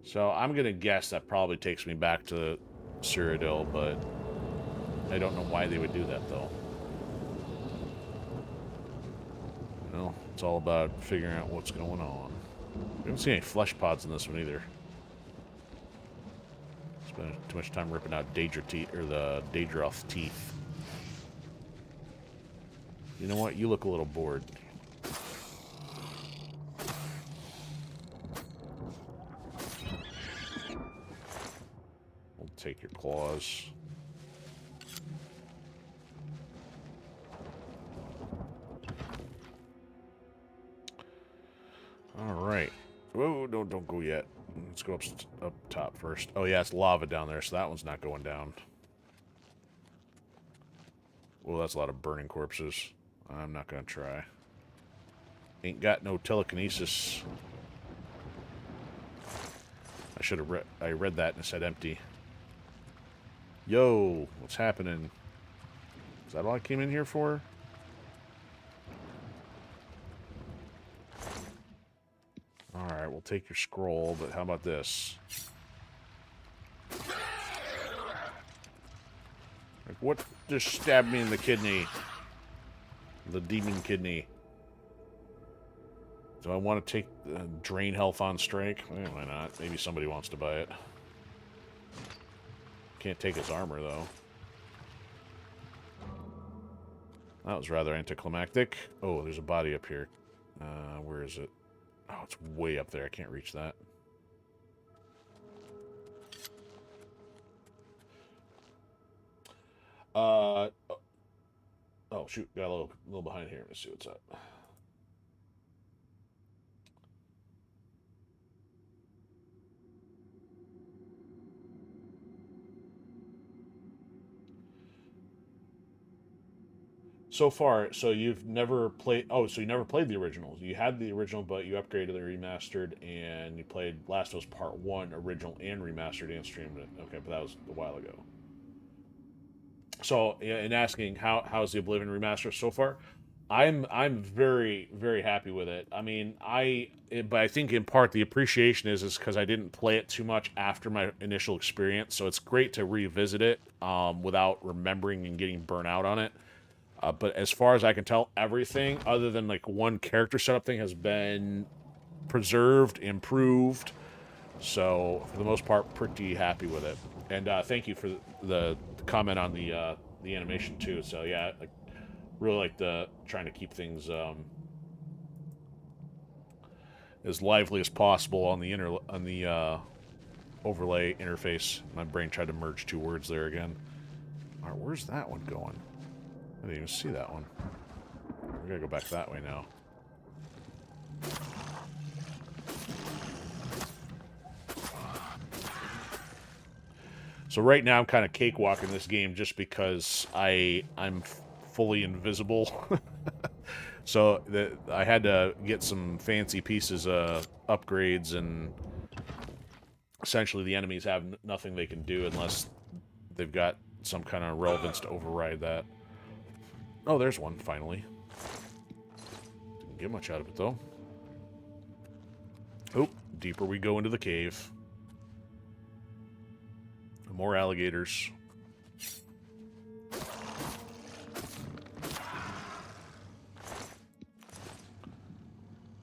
So I'm gonna guess that probably takes me back to Cyrodiil, but I don't know why they would do that, though. You know, it's all about figuring out what's going on. We haven't seen any flesh pods in this one either. Spent too much time ripping out Daedra teeth, or the Daedroth teeth. You know what? You look a little bored. We'll take your claws. All right. Whoa! Don't go yet. Let's go up top first. Oh yeah, it's lava down there, so that one's not going down. Well, that's a lot of burning corpses. I'm not gonna try. Ain't got no telekinesis. I should have read that and it said empty. Yo, what's happening? Is that all I came in here for? Alright, we'll take your scroll, but how about this? Like, what just stabbed me in the kidney? The demon kidney. Do I want to take drain health on strike? Why not? Maybe somebody wants to buy it. Can't take his armor, though. That was rather anticlimactic. Oh, there's a body up here. Where is it? Oh, it's way up there. I can't reach that. Oh, shoot. Got a little behind here. Let's see what's up. So far, so you've never played... Oh, so you never played the original. You had the original, but you upgraded the remastered, and you played Last of Us Part 1, original and remastered, and streamed it. Okay, but that was a while ago. So, in asking how's the Oblivion remaster so far, I'm very, very happy with it. I mean, but I think in part the appreciation is because I didn't play it too much after my initial experience, so it's great to revisit it without remembering and getting burnt out on it. But as far as I can tell, everything other than like one character setup thing has been preserved, improved. So for the most part, pretty happy with it. And thank you for the comment on the animation too. So yeah, like really like trying to keep things as lively as possible on the overlay interface. My brain tried to merge two words there again. All right, where's that one going? I didn't even see that one. We gotta go back that way now. So right now I'm kind of cakewalking this game just because I'm fully invisible. So I had to get some fancy pieces of upgrades, and essentially the enemies have nothing they can do unless they've got some kind of relevance to override that. Oh, there's one, finally. Didn't get much out of it, though. Oh, deeper we go into the cave. More alligators.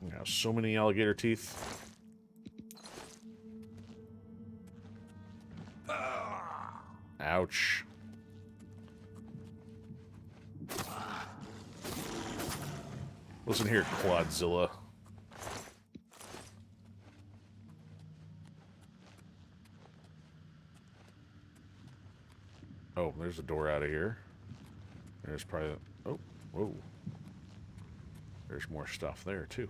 Got so many alligator teeth. Ouch. Listen here, Quadzilla. Oh, there's a door out of here. There's probably... Oh, whoa. There's more stuff there, too.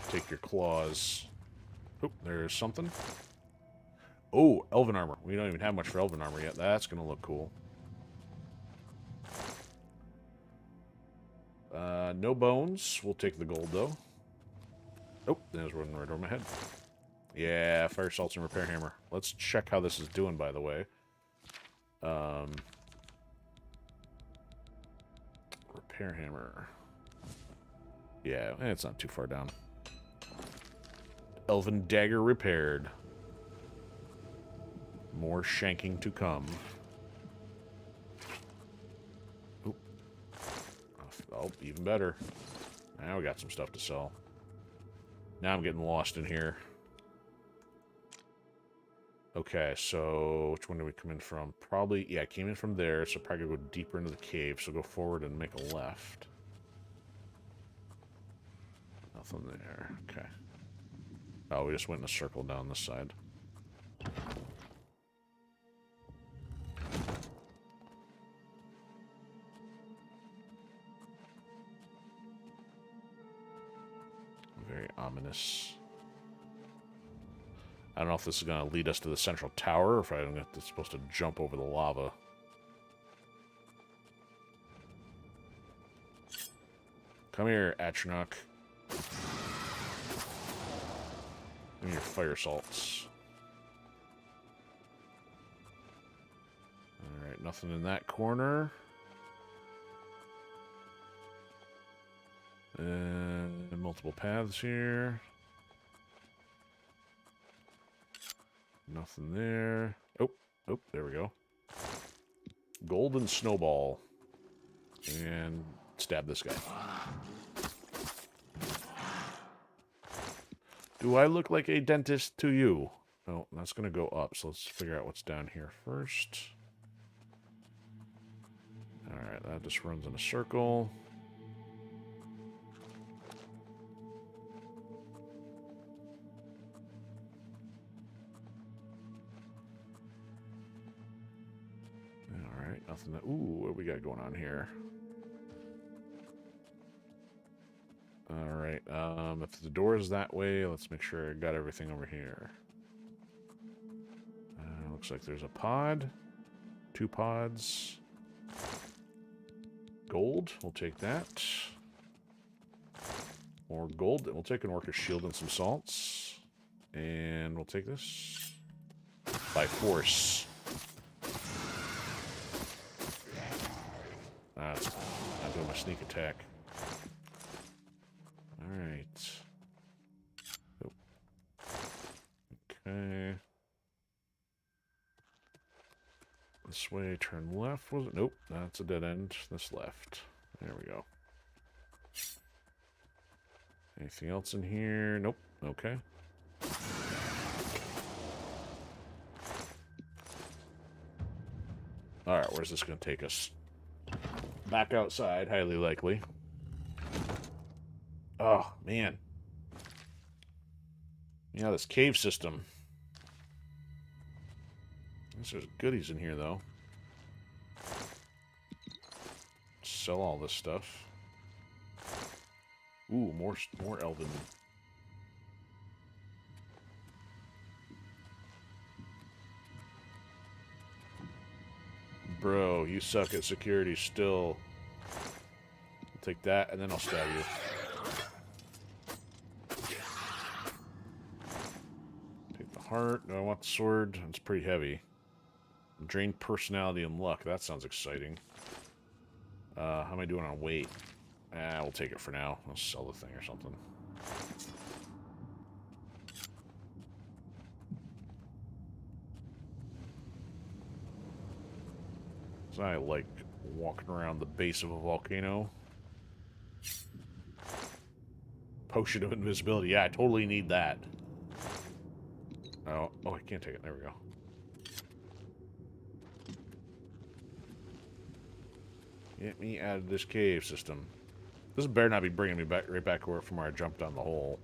Take your claws. Oh, there's something. Oh, elven armor. We don't even have much for elven armor yet. That's going to look cool. No bones. We'll take the gold, though. Oh, there's one right over my head. Yeah, fire salts and repair hammer. Let's check how this is doing, by the way. Repair hammer. Yeah, it's not too far down. Elven dagger repaired. More shanking to come. Oop. Oh, even better. Now we got some stuff to sell. Now I'm getting lost in here. Okay, so which one did we come in from? Probably, yeah, I came in from there, so probably go deeper into the cave. So go forward and make a left. Nothing there. Okay. Oh, we just went in a circle down this side. Very ominous. I don't know if this is going to lead us to the central tower, or if I'm supposed to jump over the lava. Come here, Atronach. Give me your fire salts. Alright, nothing in that corner. And multiple paths here. Nothing there. Oh, there we go. Golden snowball. And stab this guy. Do I look like a dentist to you? Oh, that's going to go up, so let's figure out what's down here first. Alright, that just runs in a circle. Alright, nothing that... Ooh, what do we got going on here? Alright, if the door is that way, let's make sure I got everything over here. Looks like there's a pod. 2 pods. Gold, we'll take that. More gold, we'll take an Orcish shield and some salts. And we'll take this. By force. I'm doing my sneak attack. Alright. Oh. Okay. This way, turn left, was it? Nope, that's a dead end. This left. There we go. Anything else in here? Nope. Okay. Alright, where's this going to take us? Back outside, highly likely. Oh, man. Yeah, this cave system. There's goodies in here, though. Sell all this stuff. Ooh, more elven. Bro, you suck at security still. I'll take that, and then I'll stab you. Take the heart. No, I want the sword. It's pretty heavy. Drain personality and luck. That sounds exciting. How am I doing on weight? We'll take it for now. I'll sell the thing or something. So I like walking around the base of a volcano. Potion of invisibility. Yeah, I totally need that. Oh, I can't take it. There we go. Get me out of this cave system. This better not be bringing me back right back from where I jumped down the hole.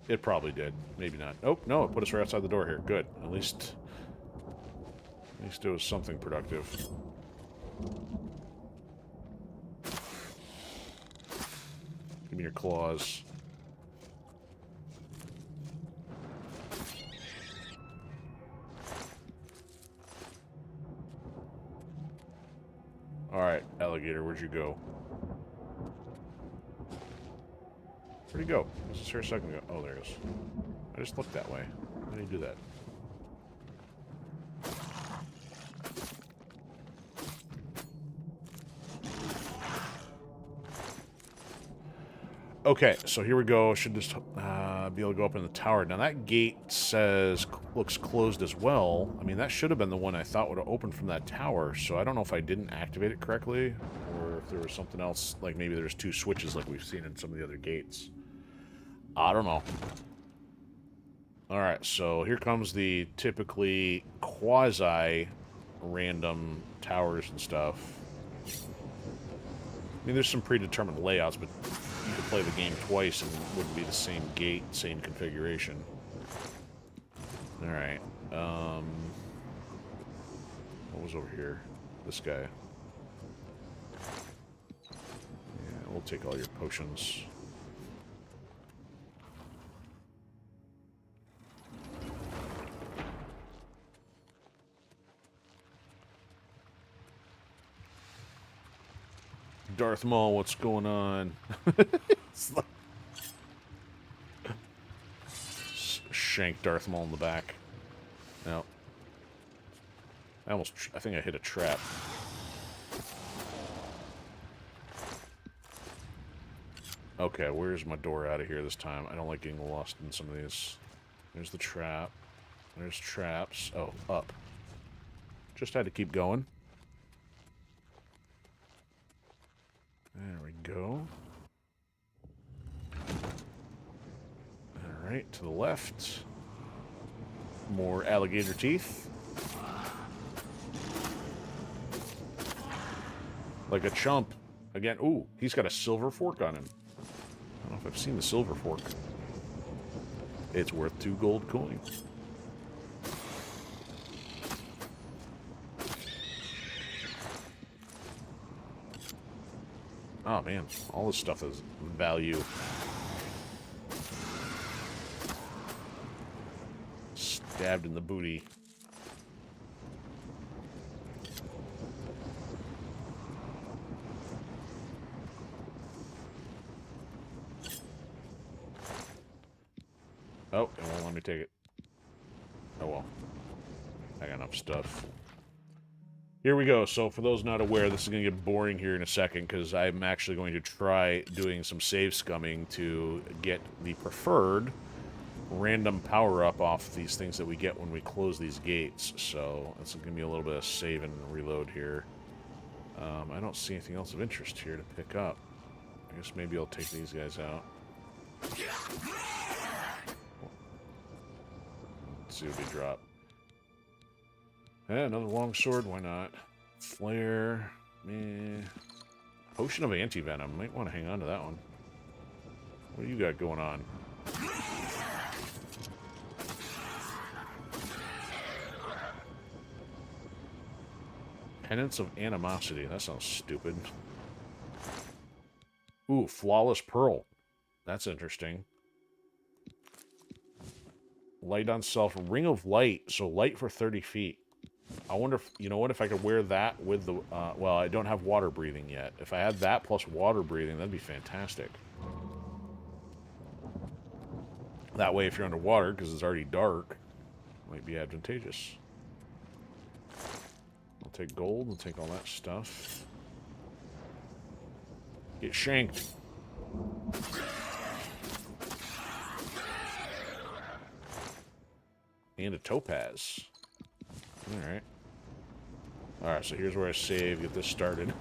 It probably did. Maybe not. Oh, no, it put us right outside the door here. Good. At least it was something productive. Give me your claws. Alright, alligator, where'd you go? Where'd he go? I was just here a second ago. Oh, there he is. I just looked that way. How do you do that? Okay, so here we go. Should just be able to go up in the tower. Now that gate says looks closed as well. I mean, that should have been the one I thought would have opened from that tower. So I don't know if I didn't activate it correctly, or if there was something else. Like maybe there's 2 switches, like we've seen in some of the other gates. I don't know. All right, so here comes the typically quasi-random towers and stuff. I mean, there's some predetermined layouts, but you could play the game twice and it wouldn't be the same gate, same configuration. Alright. What was over here? This guy. Yeah, we'll take all your potions. Darth Maul, what's going on? Shank Darth Maul in the back. No. I think I hit a trap. Okay, where's my door out of here this time? I don't like getting lost in some of these. There's the trap. There's traps. Oh, up. Just had to keep going. There we go. Alright, to the left. More alligator teeth. Like a chump. Again, ooh, he's got a silver fork on him. I don't know if I've seen the silver fork. It's worth 2 gold coins. Oh man, all this stuff has value. Stabbed in the booty. Oh, it won't let me take it. Oh well. I got enough stuff. Here we go. So for those not aware, this is going to get boring here in a second because I'm actually going to try doing some save scumming to get the preferred random power-up off these things that we get when we close these gates. So it's going to be a little bit of save and reload here. I don't see anything else of interest here to pick up. I guess maybe I'll take these guys out. Let's see what we drop. Another longsword, why not? Flare, meh. Potion of anti-venom, might want to hang on to that one. What do you got going on? Penance of animosity, that sounds stupid. Ooh, flawless pearl. That's interesting. Light on self, ring of light, so light for 30 feet. I wonder if, you know what, if I could wear that with the, well, I don't have water breathing yet. If I had that plus water breathing, that'd be fantastic. That way, if you're underwater, because it's already dark, it might be advantageous. I'll take gold, I'll take all that stuff. Get shanked. And a topaz. Alright. Alright, so here's where I save, get this started.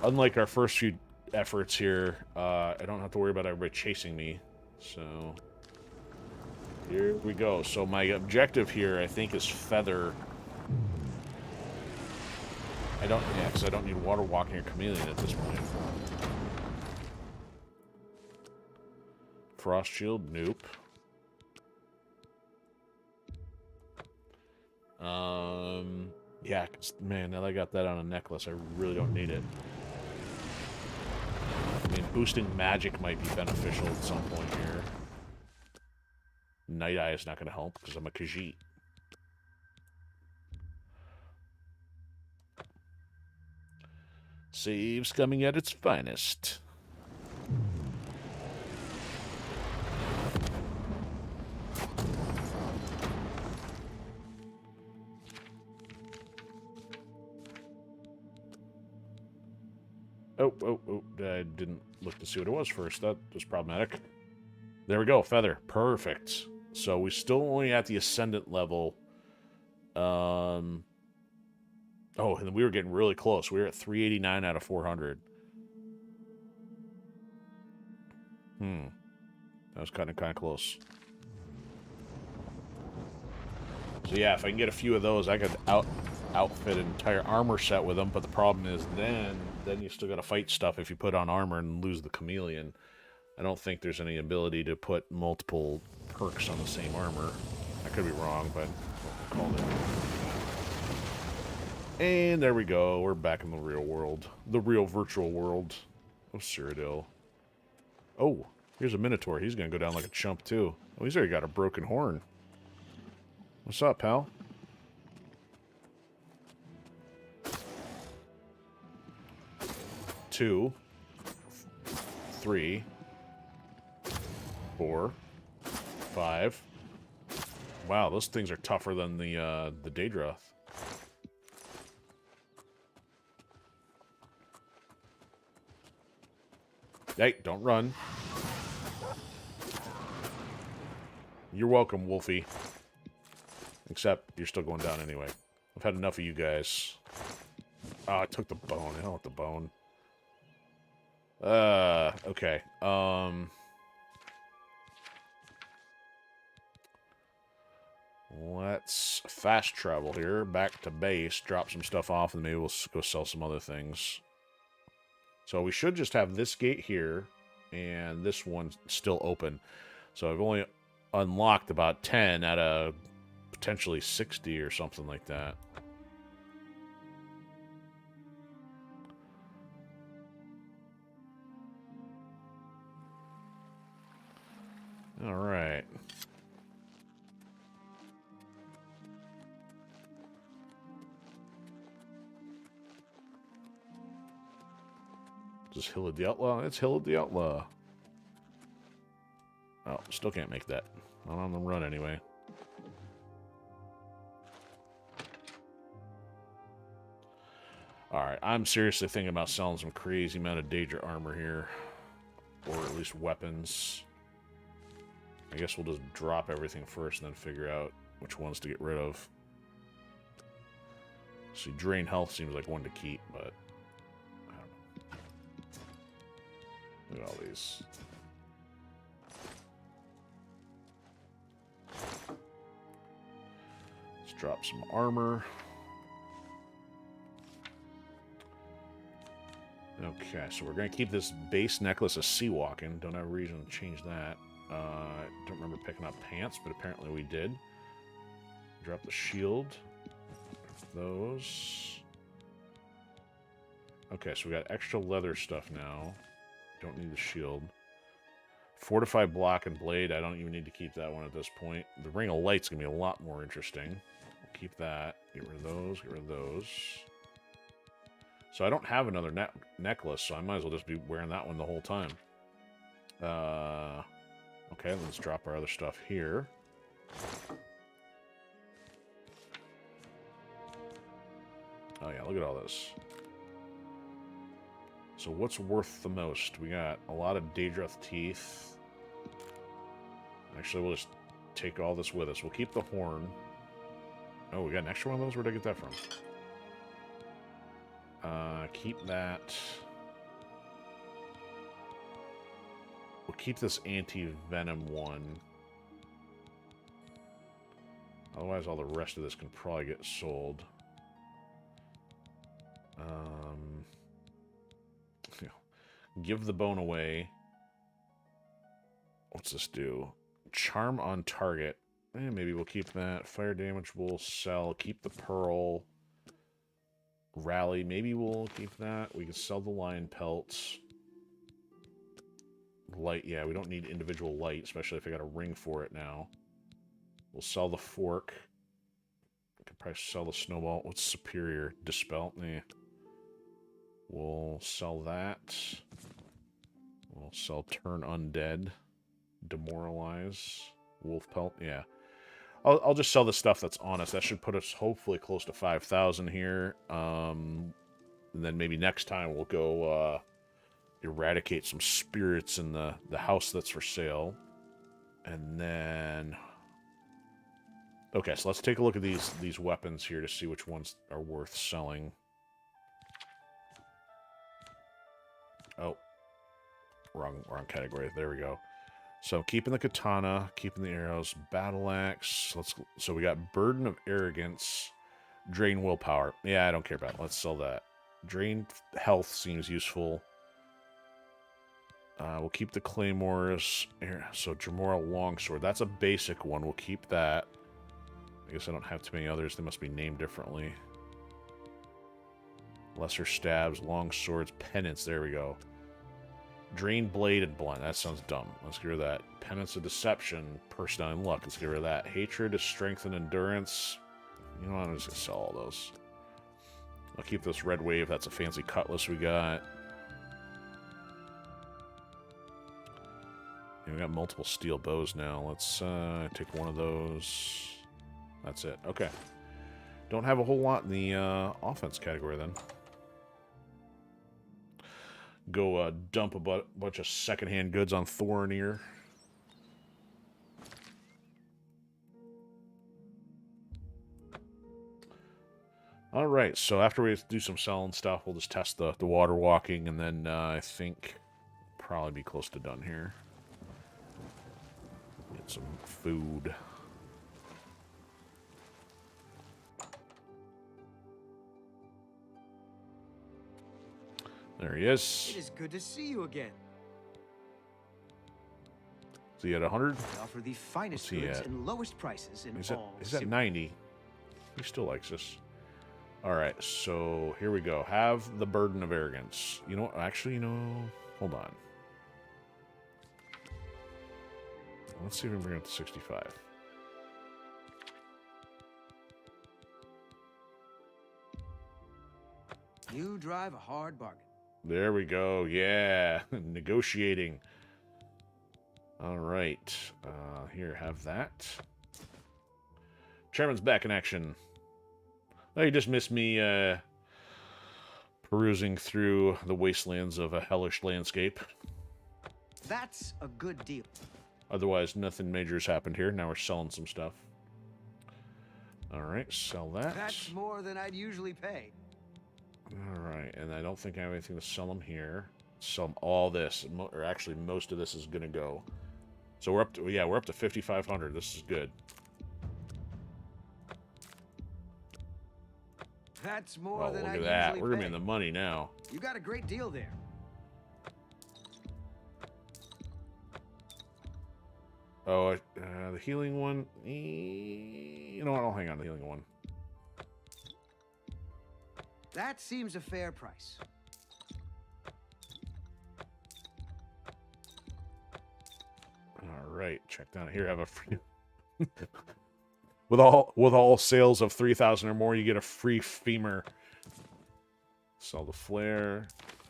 Unlike our first few efforts here, I don't have to worry about everybody chasing me. So, here we go. So my objective here, I think, is feather. Yeah, because I don't need water walking or chameleon at this point. Frost shield, nope. Yeah, 'cause, man, now that I got that on a necklace, I really don't need it. I mean, boosting magic might be beneficial at some point here. Night Eye is not going to help, because I'm a Khajiit. Saves coming at its finest. Oh, I didn't look to see what it was first. That was problematic. There we go, feather. Perfect. So we're still only at the Ascendant level. Oh, and we were getting really close. We were at 389 out of 400. That was kind of close. So yeah, if I can get a few of those, I could outfit an entire armor set with them. But the problem is then you still got to fight stuff if you put on armor and lose the chameleon. I don't think there's any ability to put multiple perks on the same armor. I could be wrong, but we'll call it. And there we go. We're back in the real world. The real virtual world of Cyrodiil. Oh, here's a Minotaur. He's going to go down like a chump, too. Oh, he's already got a broken horn. What's up, pal? Two, 3, 4, 5. Wow, those things are tougher than the Daedra. Hey, don't run. You're welcome, Wolfie. Except, you're still going down anyway. I've had enough of you guys. Oh, I took the bone. I don't want the bone. Okay. Let's fast travel here. Back to base. Drop some stuff off, and maybe we'll go sell some other things. So we should just have this gate here, and this one still open. So I've only unlocked about 10 out of potentially 60 or something like that. All right. Is Hill of the Outlaw? It's Hill of the Outlaw. Oh, still can't make that. Not on the run anyway. Alright, I'm seriously thinking about selling some crazy amount of Daedra armor here. Or at least weapons. I guess we'll just drop everything first and then figure out which ones to get rid of. See, drain health seems like one to keep, but I don't know. Look at all these. Let's drop some armor. Okay, so we're going to keep this base necklace of sea walking. Don't have a reason to change that. I don't remember picking up pants, but apparently we did. Drop the shield. Those. Okay, so we got extra leather stuff now. Don't need the shield. Fortified block and blade. I don't even need to keep that one at this point. The ring of light's going to be a lot more interesting. We'll keep that. Get rid of those. Get rid of those. So I don't have another necklace, so I might as well just be wearing that one the whole time. Okay, let's drop our other stuff here. Oh yeah, look at all this. So what's worth the most? We got a lot of Daedra teeth. Actually, we'll just take all this with us. We'll keep the horn. Oh, we got an extra one of those? Where'd I get that from? Keep that. We'll keep this anti-venom one. Otherwise, all the rest of this can probably get sold. Yeah. Give the bone away. What's this do? Charm on target. Maybe we'll keep that. Fire damage we'll sell. Keep the pearl. Rally. Maybe we'll keep that. We can sell the lion pelts. Light. Yeah, we don't need individual light, especially if I got a ring for it now. We'll sell the fork. I could probably sell the snowball. What's superior? Dispel? Eh. We'll sell that. We'll sell turn undead. Demoralize. Wolf pelt. Yeah. I'll just sell the stuff that's on us. That should put us hopefully close to 5,000 here. And then maybe next time we'll go eradicate some spirits in the house that's for sale. And then... Okay, so let's take a look at these weapons here to see which ones are worth selling. Oh. Wrong category. There we go. So keeping the katana, keeping the arrows, battle axe. So we got burden of arrogance, drain willpower. Yeah, I don't care about it. Let's sell that. Drain health seems useful. We'll keep the claymores. So Dremora longsword. That's a basic one. We'll keep that. I guess I don't have too many others. They must be named differently. Lesser stabs, long swords, penance. There we go. Drain blade and blind. That sounds dumb. Let's get rid of that. Penance of deception. Person in luck. Let's get rid of that. Hatred is strength and endurance. You know what? I'm just going to sell all those. I'll keep this red wave. That's a fancy cutlass we got. And we got multiple steel bows now. Let's take one of those. That's it. Okay. Don't have a whole lot in the offense category then. go dump a bunch of secondhand goods on Thorinir. All right, so after we do some selling stuff, we'll just test the water walking, and then I think probably be close to done here. Get some food. There he is. It is good to see you again. Is he at 100? We offer the finest goods and lowest prices in all. He's at 90. He still likes us. All right, so here we go. Have the burden of arrogance. You know what? Actually, hold on. Let's see if we can bring it to 65. You drive a hard bargain. There we go. Yeah, negotiating. All right. Here, have that. Chairman's back in action. Oh, you just missed me perusing through the wastelands of a hellish landscape. That's a good deal. Otherwise, nothing major has happened here. Now we're selling some stuff. All right, sell that. That's more than I'd usually pay. All right, and I don't think I have anything to sell them here. Sell them all this, or actually most of this is going to go. So we're up to, we're up to 5,500. This is good. That's more than look I at that. usually We're gonna pay. be in the money now. You got a great deal there. Oh, the healing one. You know what? I'll hang on to the healing one. That seems a fair price. All right, check down here. Have a free. With all sales of 3,000 or more, you get a free femur. Sell the flare.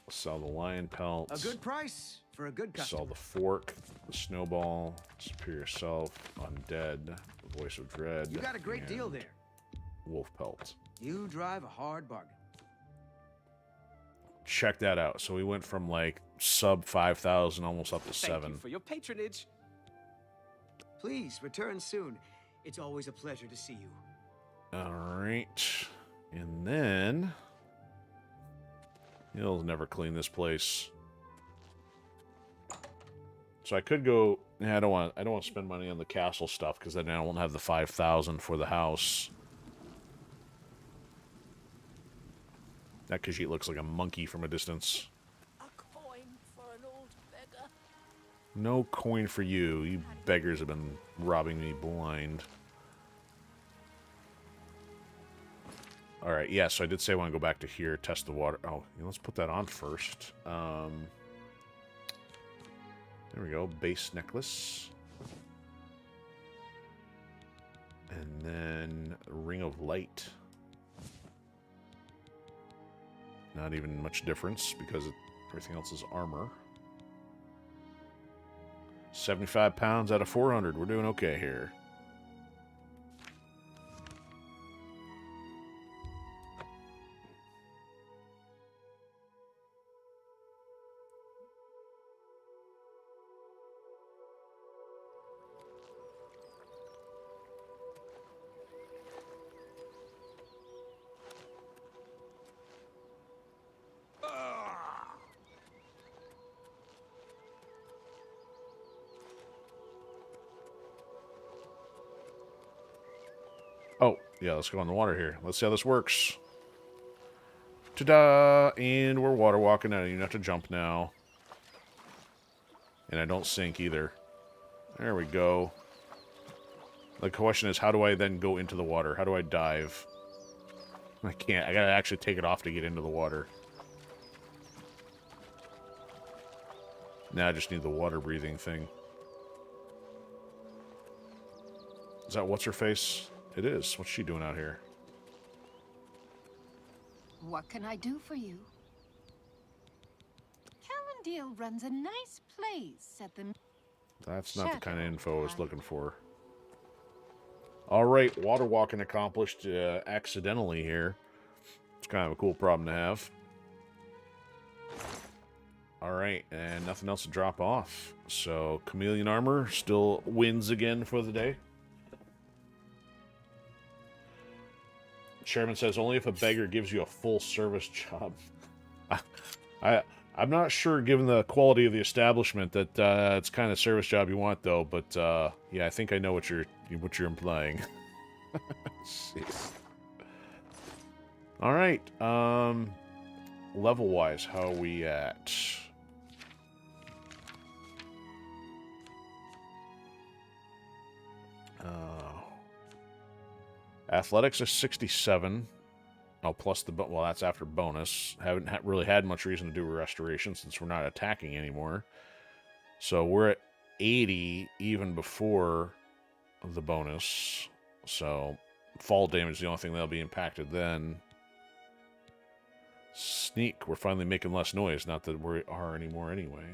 Sell the lion pelts. A good price for a good customer. Sell the fork, the snowball, superior self, undead, the voice of dread. You got a great deal there. Wolf pelt. You drive a hard bargain. Check that out. So we went from like sub 5,000 almost up to 7. Thank you for your patronage. Please return soon. It's always a pleasure to see you. All right, and then he'll never clean this place. So I could go. I don't want to spend money on the castle stuff because then I won't have the 5,000 for the house. That Khajiit looks like a monkey from a distance. A coin for an old beggar. No coin for you. You beggars have been robbing me blind. All right, yeah, so I did say I want to go back to here, test the water. Oh, let's put that on first. There we go, base necklace. And then Ring of Light. Not even much difference because everything else is armor. 75 pounds out of 400. We're doing okay here. Oh, yeah, let's go in the water here. Let's see how this works. Ta-da! And we're water walking. I don't even have to jump now. And I don't sink either. There we go. The question is, how do I then go into the water? How do I dive? I can't. I gotta actually take it off to get into the water. Now I just need the water breathing thing. Is that what's her face? It is. What's she doing out here? What can I do for you? Calendil runs a nice place at the... That's not the kind of info I was looking for. All right, water walking accomplished accidentally here. It's kind of a cool problem to have. All right, and nothing else to drop off. So Chameleon Armor still wins again for the day. Chairman says only if a beggar gives you a full service job. I'm not sure, given the quality of the establishment, that it's kind of service job you want, though. But yeah, I think I know what you're implying. Jeez. All right. Level wise, how are we at? Athletics is 67. Oh, plus the... Well, that's after bonus. Haven't really had much reason to do a restoration since we're not attacking anymore. So we're at 80 even before the bonus. So fall damage is the only thing that'll be impacted then. Sneak, we're finally making less noise. Not that we are anymore anyway.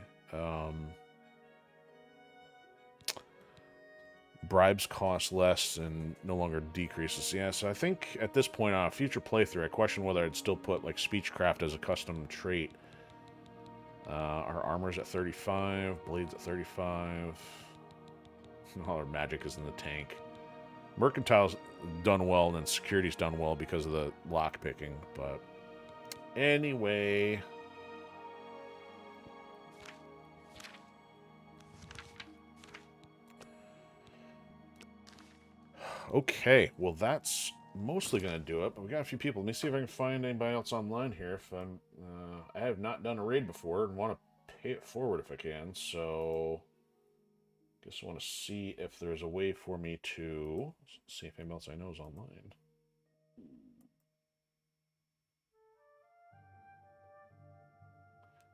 Bribes cost less and no longer decreases. Yeah, so I think at this point on a future playthrough, I question whether I'd still put like Speechcraft as a custom trait. Our armor's at 35, blades at 35. All our magic is in the tank. Mercantile's done well, and then security's done well because of the lock picking. But anyway. Okay, well that's mostly going to do it, but we got a few people. Let me see if I can find anybody else online here. If I have not done a raid before and want to pay it forward if I can, so guess I want to see if there's a way for me to see if anybody else I know is online.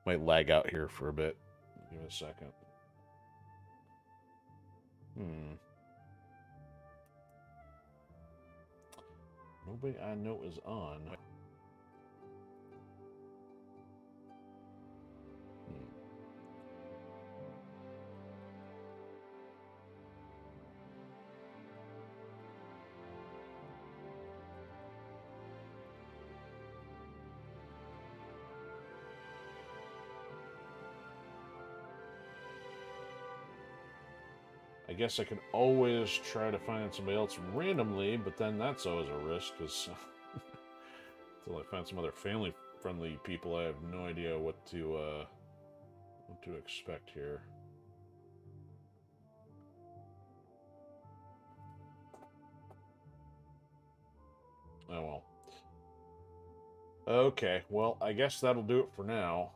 Might lag out here for a bit. Give it a second. Nobody I know is on. I guess I could always try to find somebody else randomly, but then that's always a risk, because until I find some other family-friendly people, I have no idea what to expect here. Oh well. Okay, well, I guess that'll do it for now.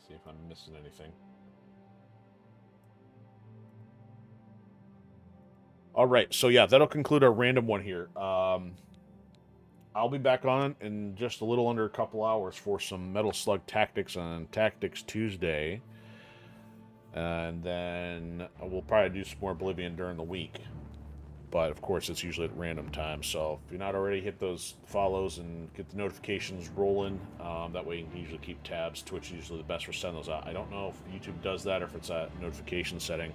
See if I'm missing anything. All right, so yeah, that'll conclude our random one here. I'll be back on in just a little under a couple hours for some Metal Slug Tactics on Tactics Tuesday. And then we'll probably do some more Oblivion during the week. But, of course, it's usually at random times. So, if you're not already, hit those follows and get the notifications rolling. That way you can usually keep tabs. Twitch is usually the best for sending those out. I don't know if YouTube does that or if it's a notification setting.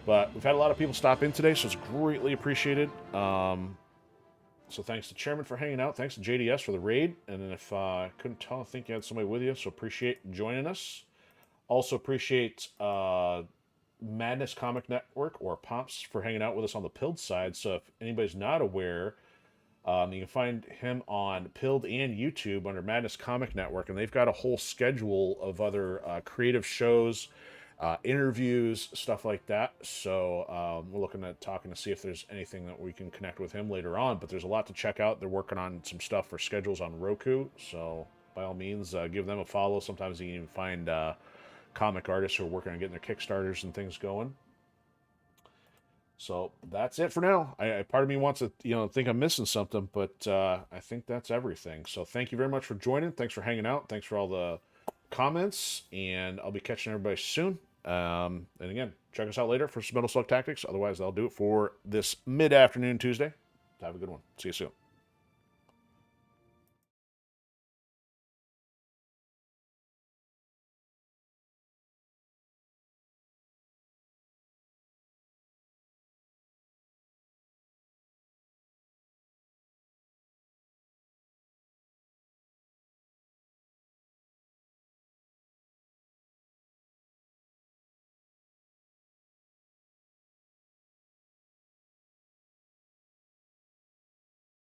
But we've had a lot of people stop in today, so it's greatly appreciated. So thanks to Chairman for hanging out. Thanks to JDS for the raid. And then if I couldn't tell, I think you had somebody with you. So appreciate joining us. Also appreciate Madness Comic Network, or Pomps, for hanging out with us on the Pilled side. So if anybody's not aware, you can find him on Pilled and YouTube under Madness Comic Network, and they've got a whole schedule of other creative shows, interviews, stuff like that. So we're looking at talking to see if there's anything that we can connect with him later on, but there's a lot to check out. They're working on some stuff for schedules on Roku, so by all means, give them a follow. Sometimes you can even find comic artists who are working on getting their Kickstarters and things going. So that's it for now. Part of me wants to, think I'm missing something, but I think that's everything. So thank you very much for joining. Thanks for hanging out. Thanks for all the comments, and I'll be catching everybody soon. And again, check us out later for some Metal Slug Tactics. Otherwise, that'll do it for this mid-afternoon Tuesday. Have a good one. See you soon.